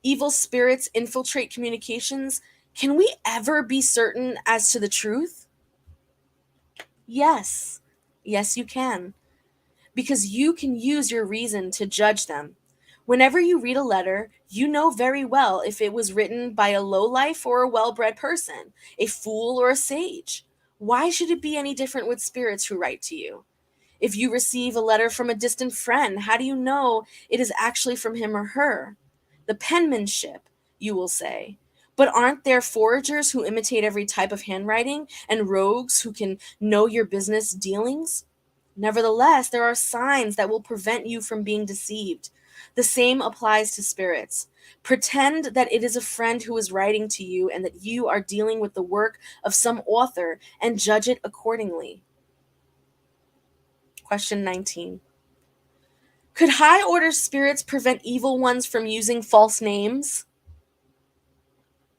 A: evil spirits infiltrate communications, can we ever be certain as to the truth? Yes. Yes, you can. Because you can use your reason to judge them. Whenever you read a letter, you know very well if it was written by a lowlife or a well-bred person, a fool or a sage. Why should it be any different with spirits who write to you? If you receive a letter from a distant friend, how do you know it is actually from him or her? The penmanship, you will say. But aren't there foragers who imitate every type of handwriting, and rogues who can know your business dealings? Nevertheless, there are signs that will prevent you from being deceived. The same applies to spirits. Pretend that it is a friend who is writing to you and that you are dealing with the work of some author, and judge it accordingly. Question 19. Could high order spirits prevent evil ones from using false names?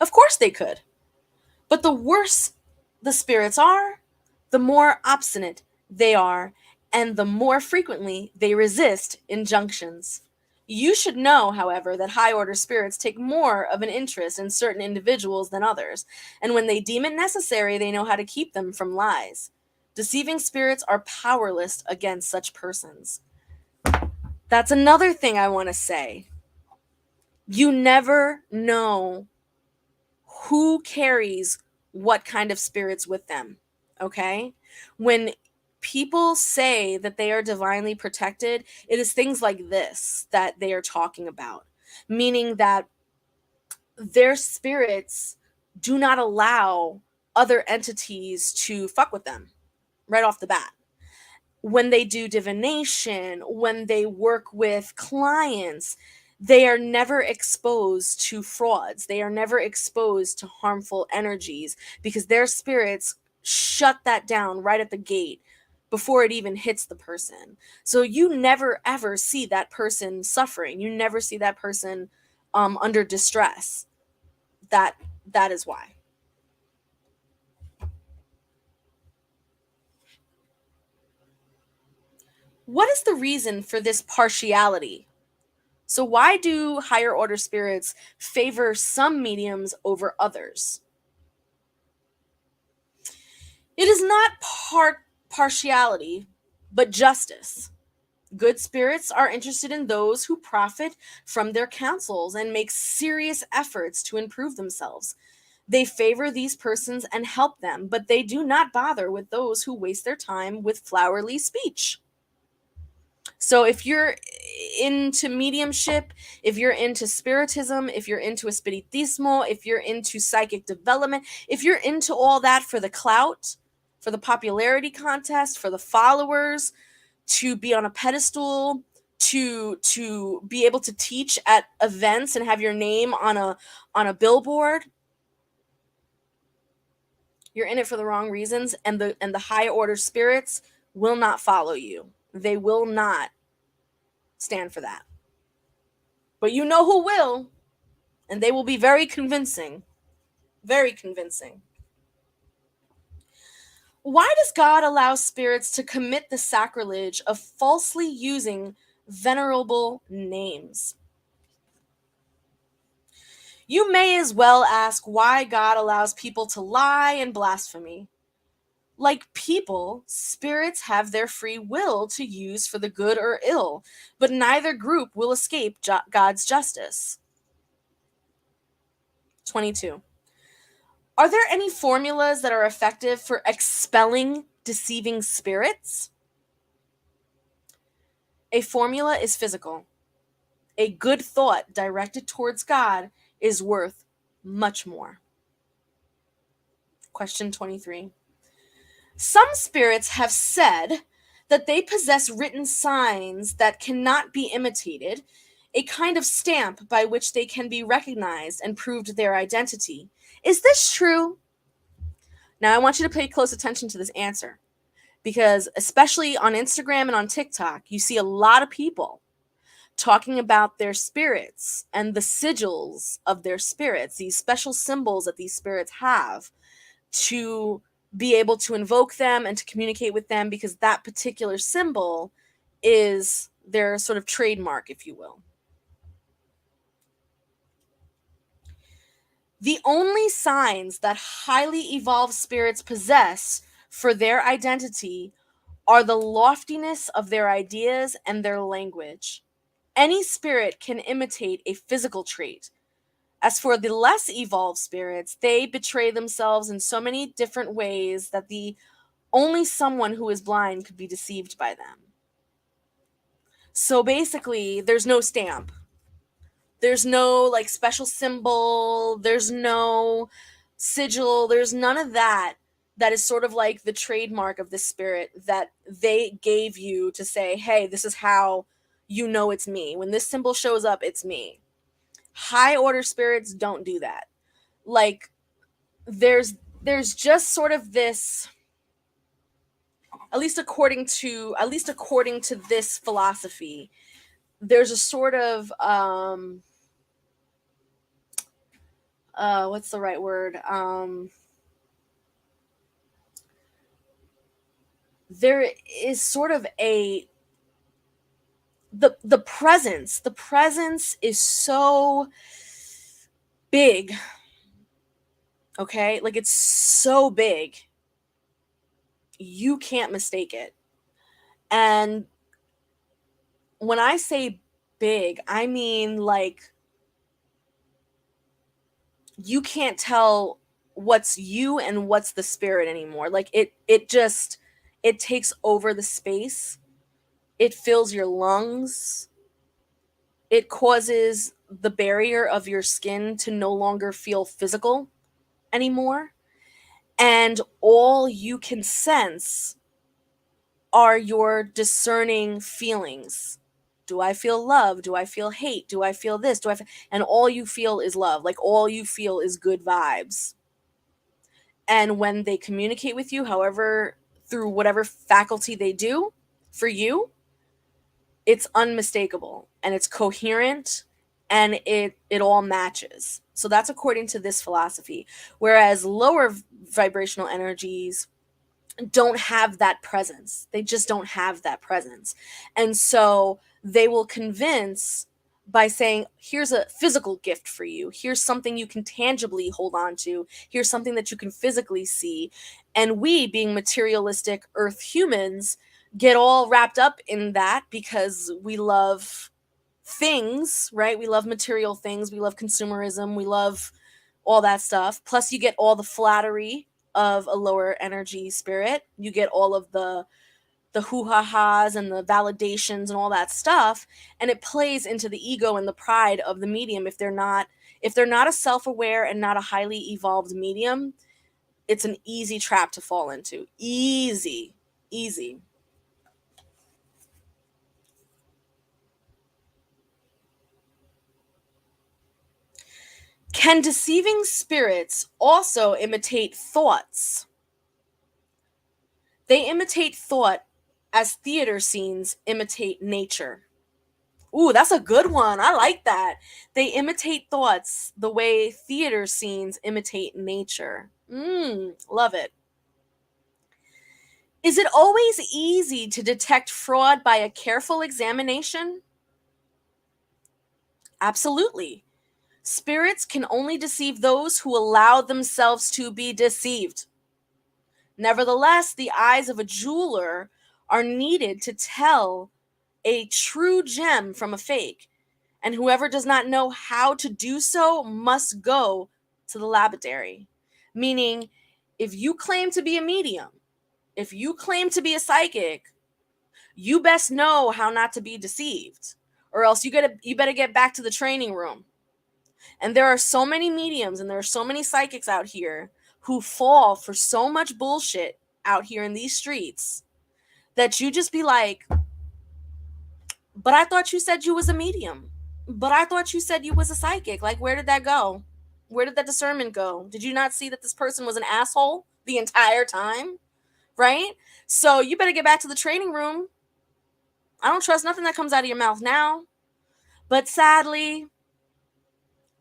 A: Of course they could. But the worse the spirits are, the more obstinate they are, and the more frequently they resist injunctions. You should know, however, that high order spirits take more of an interest in certain individuals than others, and when they deem it necessary, they know how to keep them from lies. Deceiving spirits are powerless against such persons. That's another thing I want to say. You never know who carries what kind of spirits with them, okay? When people say that they are divinely protected, it is things like this that they are talking about, meaning that their spirits do not allow other entities to fuck with them right off the bat. When they do divination, when they work with clients, they are never exposed to frauds. They are never exposed to harmful energies because their spirits shut that down right at the gate before it even hits the person. So you never ever see that person suffering. You never see that person under distress. That is why. What is the reason for this partiality? So why do higher order spirits favor some mediums over others? It is not partiality, but justice. Good spirits are interested in those who profit from their counsels and make serious efforts to improve themselves. They favor these persons and help them, but they do not bother with those who waste their time with flowery speech. So if you're into mediumship, if you're into spiritism, if you're into espiritismo, if you're into psychic development, if you're into all that for the clout, for the popularity contest, for the followers, to be on a pedestal, to be able to teach at events and have your name on a billboard, you're in it for the wrong reasons, and the high order spirits will not follow you. They will not stand for that. But you know who will, and they will be very convincing. Very convincing. Why does God allow spirits to commit the sacrilege of falsely using venerable names? You may as well ask why God allows people to lie and blasphemy. Like people, spirits have their free will to use for the good or ill, but neither group will escape God's justice. 22. Are there any formulas that are effective for expelling deceiving spirits? A formula is physical. A good thought directed towards God is worth much more. Question 23. Some spirits have said that they possess written signs that cannot be imitated, a kind of stamp by which they can be recognized and proved their identity. Is this true? Now, I want you to pay close attention to this answer, because especially on Instagram and on TikTok, you see a lot of people talking about their spirits and the sigils of their spirits, these special symbols that these spirits have to be able to invoke them and to communicate with them, because that particular symbol is their sort of trademark, if you will. The only signs that highly evolved spirits possess for their identity are the loftiness of their ideas and their language. Any spirit can imitate a physical trait. As for the less evolved spirits, they betray themselves in so many different ways that only someone who is blind could be deceived by them. So basically, there's no stamp. There's no like special symbol. There's no sigil. There's none of that. That is sort of like the trademark of the spirit that they gave you to say, hey, this is how you know it's me. When this symbol shows up, it's me. High order spirits don't do that. Like, there's just sort of this, at least according to this philosophy, there's a sort of what's the right word? There is sort of the presence is so big. Okay? Like, it's so big. You can't mistake it. And when I say big, I mean like you can't tell what's you and what's the spirit anymore. Like it takes over the space. It fills your lungs. It causes the barrier of your skin to no longer feel physical anymore. And all you can sense are your discerning feelings. Do I feel love? Do I feel hate? Do I feel this? And all you feel is love. Like, all you feel is good vibes. And when they communicate with you, however, through whatever faculty they do for you, it's unmistakable and it's coherent and it all matches. So that's according to this philosophy. Whereas lower vibrational energies don't have that presence. They just don't have that presence. And so they will convince by saying, here's a physical gift for you. Here's something you can tangibly hold on to. Here's something that you can physically see. And we, being materialistic earth humans, get all wrapped up in that because we love things, right? We love material things. We love consumerism. We love all that stuff. Plus, you get all the flattery of a lower energy spirit. You get all of the hoo-ha-has and the validations and all that stuff, and it plays into the ego and the pride of the medium. If they're not a self-aware and not a highly evolved medium, it's an easy trap to fall into. Easy. Can deceiving spirits also imitate thoughts? They imitate thought as theater scenes imitate nature. Ooh, that's a good one. I like that. They imitate thoughts the way theater scenes imitate nature. Love it. Is it always easy to detect fraud by a careful examination? Absolutely. Spirits can only deceive those who allow themselves to be deceived. Nevertheless, the eyes of a jeweler are needed to tell a true gem from a fake, and whoever does not know how to do so must go to the lapidary. Meaning, if you claim to be a medium, if you claim to be a psychic, you best know how not to be deceived, or else you better get back to the training room. And there are so many mediums and there are so many psychics out here who fall for so much bullshit out here in these streets that you just be like, but I thought you said you was a medium. But I thought you said you was a psychic. Like, where did that go? Where did that discernment go? Did you not see that this person was an asshole the entire time? Right? So you better get back to the training room. I don't trust nothing that comes out of your mouth now. But sadly,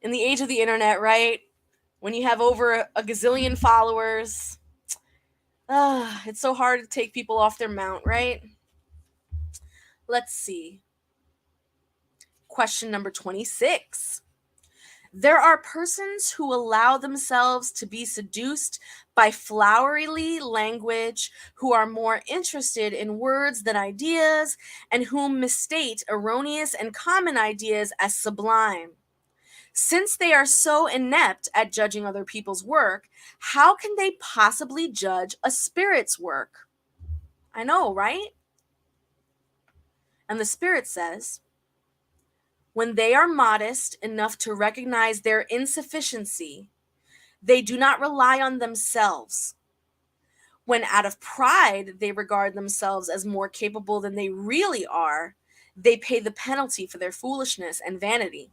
A: in the age of the internet, right? When you have over a gazillion followers, it's so hard to take people off their mount, right? Let's see. Question number 26. There are persons who allow themselves to be seduced by flowery language, who are more interested in words than ideas, and whom mistake erroneous and common ideas as sublime. Since they are so inept at judging other people's work, how can they possibly judge a spirit's work? I know, right? And the spirit says, when they are modest enough to recognize their insufficiency, they do not rely on themselves. When out of pride they regard themselves as more capable than they really are, they pay the penalty for their foolishness and vanity.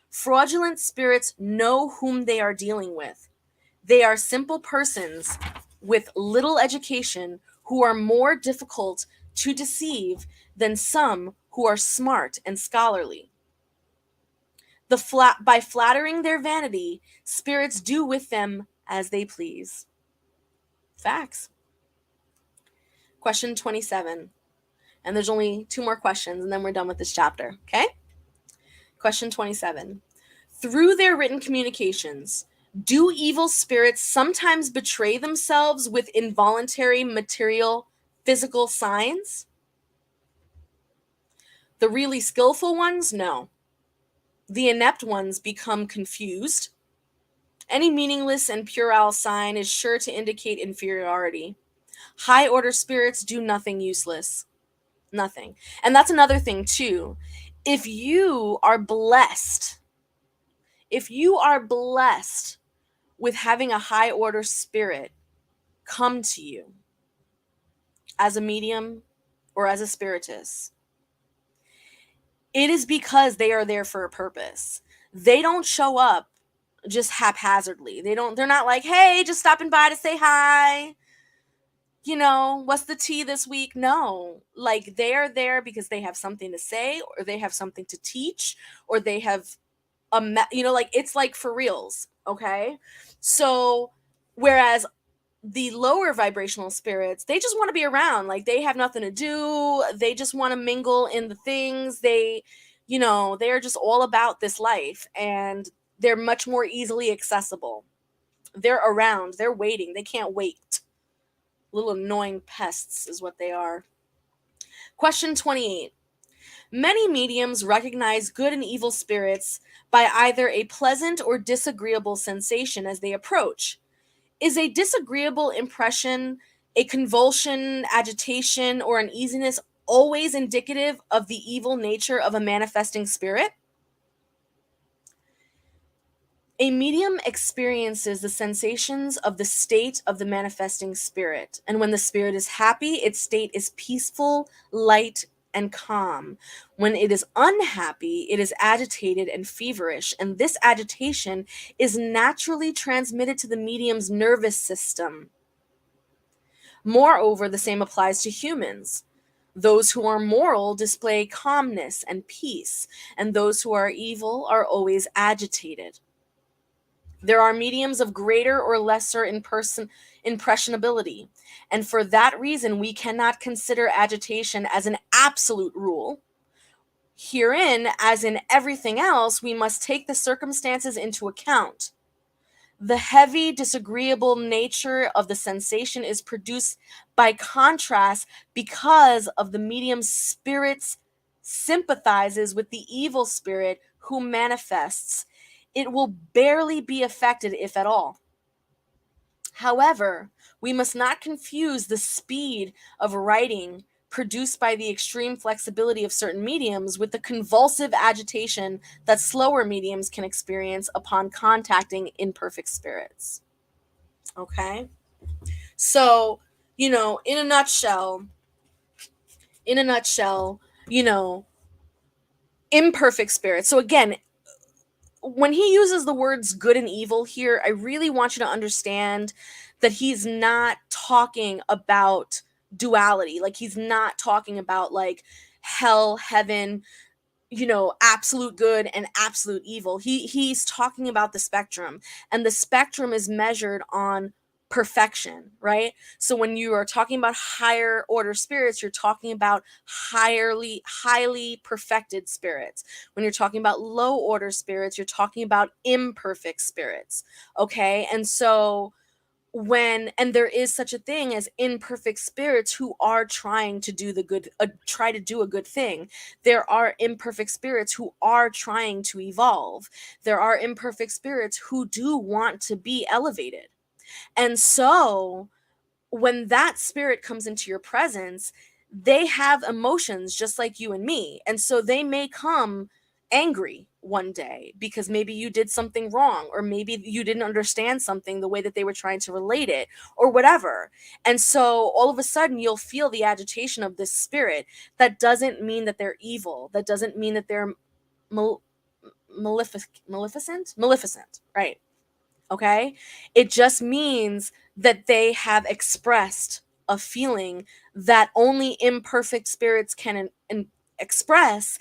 A: Fraudulent spirits know whom they are dealing with. They are simple persons with little education who are more difficult to deceive than some who are smart and scholarly. By flattering their vanity, spirits do with them as they please. Facts. Question 27. And there's only 2 more questions, and then we're done with this chapter. Okay? Question 27. Through their written communications, do evil spirits sometimes betray themselves with involuntary material physical signs? The really skillful ones, no. The inept ones become confused. Any meaningless and puerile sign is sure to indicate inferiority. High order spirits do nothing useless. Nothing. And that's another thing, too. If you are blessed with having a high order spirit come to you as a medium or as a spiritist, it is because they are there for a purpose. They don't show up just haphazardly. They're not like, hey, just stopping by to say hi. What's the tea this week? No, like they're there because they have something to say, or they have something to teach, or they have like it's like for reals. Okay. So whereas the lower vibrational spirits, they just want to be around. Like they have nothing to do. They just want to mingle in the things. They're just all about this life, and they're much more easily accessible. They're around. They're waiting. They can't wait. Little annoying pests is what they are. Question 28. Many mediums recognize good and evil spirits by either a pleasant or disagreeable sensation as they approach. Is a disagreeable impression, a convulsion, agitation, or uneasiness always indicative of the evil nature of a manifesting spirit? A medium experiences the sensations of the state of the manifesting spirit, and when the spirit is happy, its state is peaceful, light, and calm. When it is unhappy, it is agitated and feverish, and this agitation is naturally transmitted to the medium's nervous system. Moreover, the same applies to humans. Those who are moral display calmness and peace, and those who are evil are always agitated. There are mediums of greater or lesser impressionability, and for that reason we cannot consider agitation as an absolute rule. Herein, as in everything else, we must take the circumstances into account. The heavy, disagreeable nature of the sensation is produced by contrast because of the medium's spirit's sympathizes with the evil spirit who manifests. It will barely be affected, if at all. However, we must not confuse the speed of writing produced by the extreme flexibility of certain mediums with the convulsive agitation that slower mediums can experience upon contacting imperfect spirits. Okay? So, in a nutshell, imperfect spirits. So again, when he uses the words good and evil here, I really want you to understand that he's not talking about duality. Like he's not talking about like hell, heaven, absolute good and absolute evil. He's talking about the spectrum, and the spectrum is measured on perfection, right? So when you are talking about higher order spirits, you're talking about highly perfected spirits. When you're talking about low order spirits, you're talking about imperfect spirits. Okay? And so and there is such a thing as imperfect spirits who are trying to do try to do a good thing. There are imperfect spirits who are trying to evolve. There are imperfect spirits who do want to be elevated. And so when that spirit comes into your presence, they have emotions just like you and me. And so they may come angry one day because maybe you did something wrong, or maybe you didn't understand something the way that they were trying to relate it, or whatever. And so all of a sudden you'll feel the agitation of this spirit. That doesn't mean that they're evil. That doesn't mean that they're maleficent, right? Okay? It just means that they have expressed a feeling that only imperfect spirits can express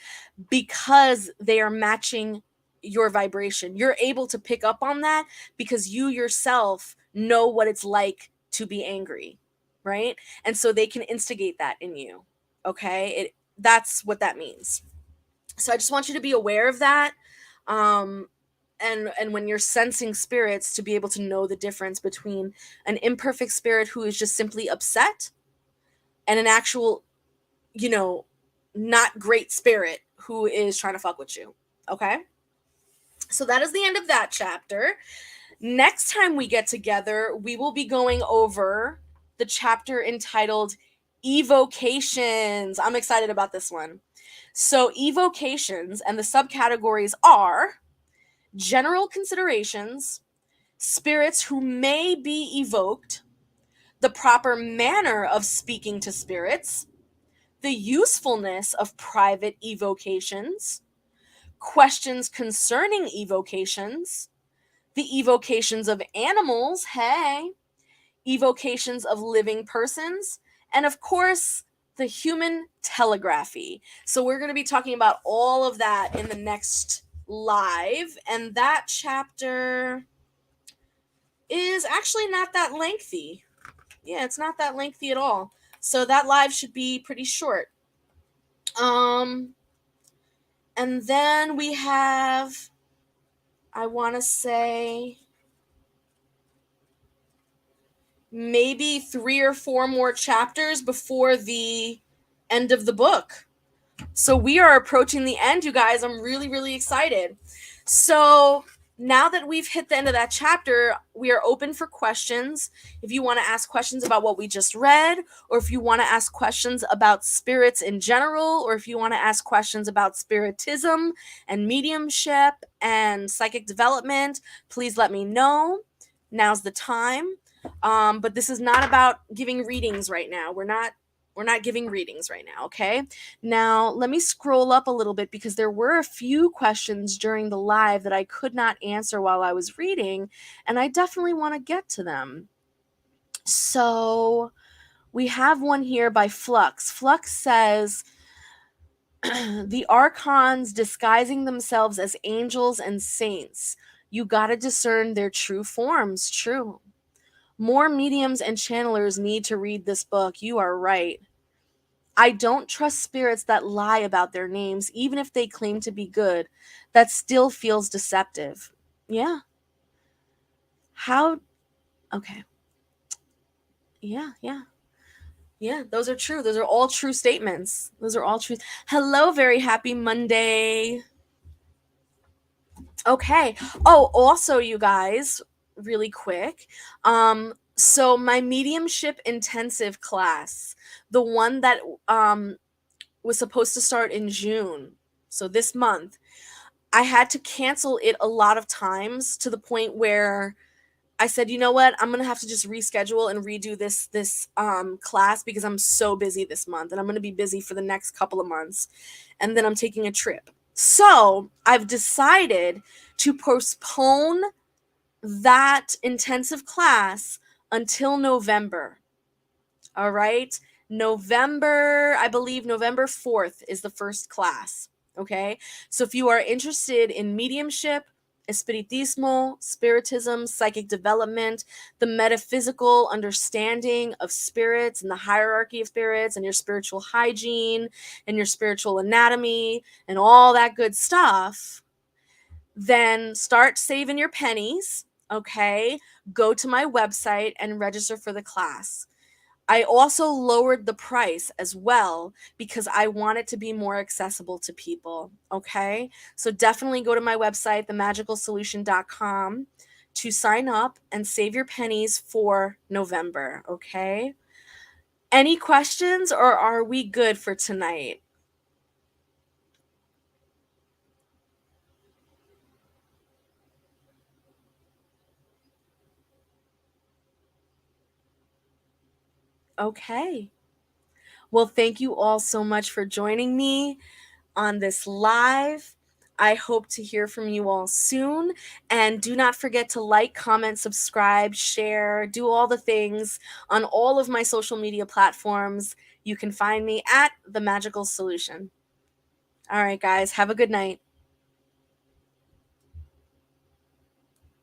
A: because they are matching your vibration. You're able to pick up on that because you yourself know what it's like to be angry, right? And so they can instigate that in you. Okay? That's what that means. So I just want you to be aware of that. And when you're sensing spirits, to be able to know the difference between an imperfect spirit who is just simply upset and an actual, not great spirit who is trying to fuck with you. Okay? So that is the end of that chapter. Next time we get together, we will be going over the chapter entitled Evocations. I'm excited about this one. So evocations and the subcategories are general considerations, spirits who may be evoked, the proper manner of speaking to spirits, the usefulness of private evocations, questions concerning evocations, the evocations of animals, hey, evocations of living persons, and of course, the human telegraphy. So we're going to be talking about all of that in the next live, and that chapter is actually not that lengthy. Yeah, it's not that lengthy at all. So that live should be pretty short. And then we have, I want to say, maybe 3 or 4 more chapters before the end of the book. So we are approaching the end, you guys. I'm really, really excited. So now that we've hit the end of that chapter, we are open for questions. If you want to ask questions about what we just read, or if you want to ask questions about spirits in general, or if you want to ask questions about spiritism and mediumship and psychic development, please let me know. Now's the time. But this is not about giving readings right now. We're not giving readings right now, okay? Now, let me scroll up a little bit because there were a few questions during the live that I could not answer while I was reading, and I definitely want to get to them. So, we have one here by Flux. Flux says, the archons disguising themselves as angels and saints. You got to discern their true forms. True. More mediums and channelers need to read this book. You are right. I don't trust spirits that lie about their names, even if they claim to be good. That still feels deceptive. Yeah. How? Okay. Yeah, yeah. Yeah, those are true. Those are all true statements. Those are all true. Hello, very happy Monday. Okay. Oh, also, you guys, really quick. So my mediumship intensive class, the one that was supposed to start in June, so this month, I had to cancel it a lot of times to the point where I said, you know what, I'm gonna have to just reschedule and redo this class because I'm so busy this month, and I'm gonna be busy for the next couple of months, and then I'm taking a trip. So I've decided to postpone that intensive class until November. All right. November, I believe November 4th is the first class. Okay. So if you are interested in mediumship, espiritismo, spiritism, psychic development, the metaphysical understanding of spirits and the hierarchy of spirits and your spiritual hygiene and your spiritual anatomy and all that good stuff, then start saving your pennies. Okay. Go to my website and register for the class. I also lowered the price as well because I want it to be more accessible to people, okay? So definitely go to my website, themagicalsolution.com, to sign up and save your pennies for November, okay? Any questions, or are we good for tonight? Okay. Well, thank you all so much for joining me on this live. I hope to hear from you all soon. And do not forget to like, comment, subscribe, share, do all the things on all of my social media platforms. You can find me at The Magical Solution. All right, guys, have a good night.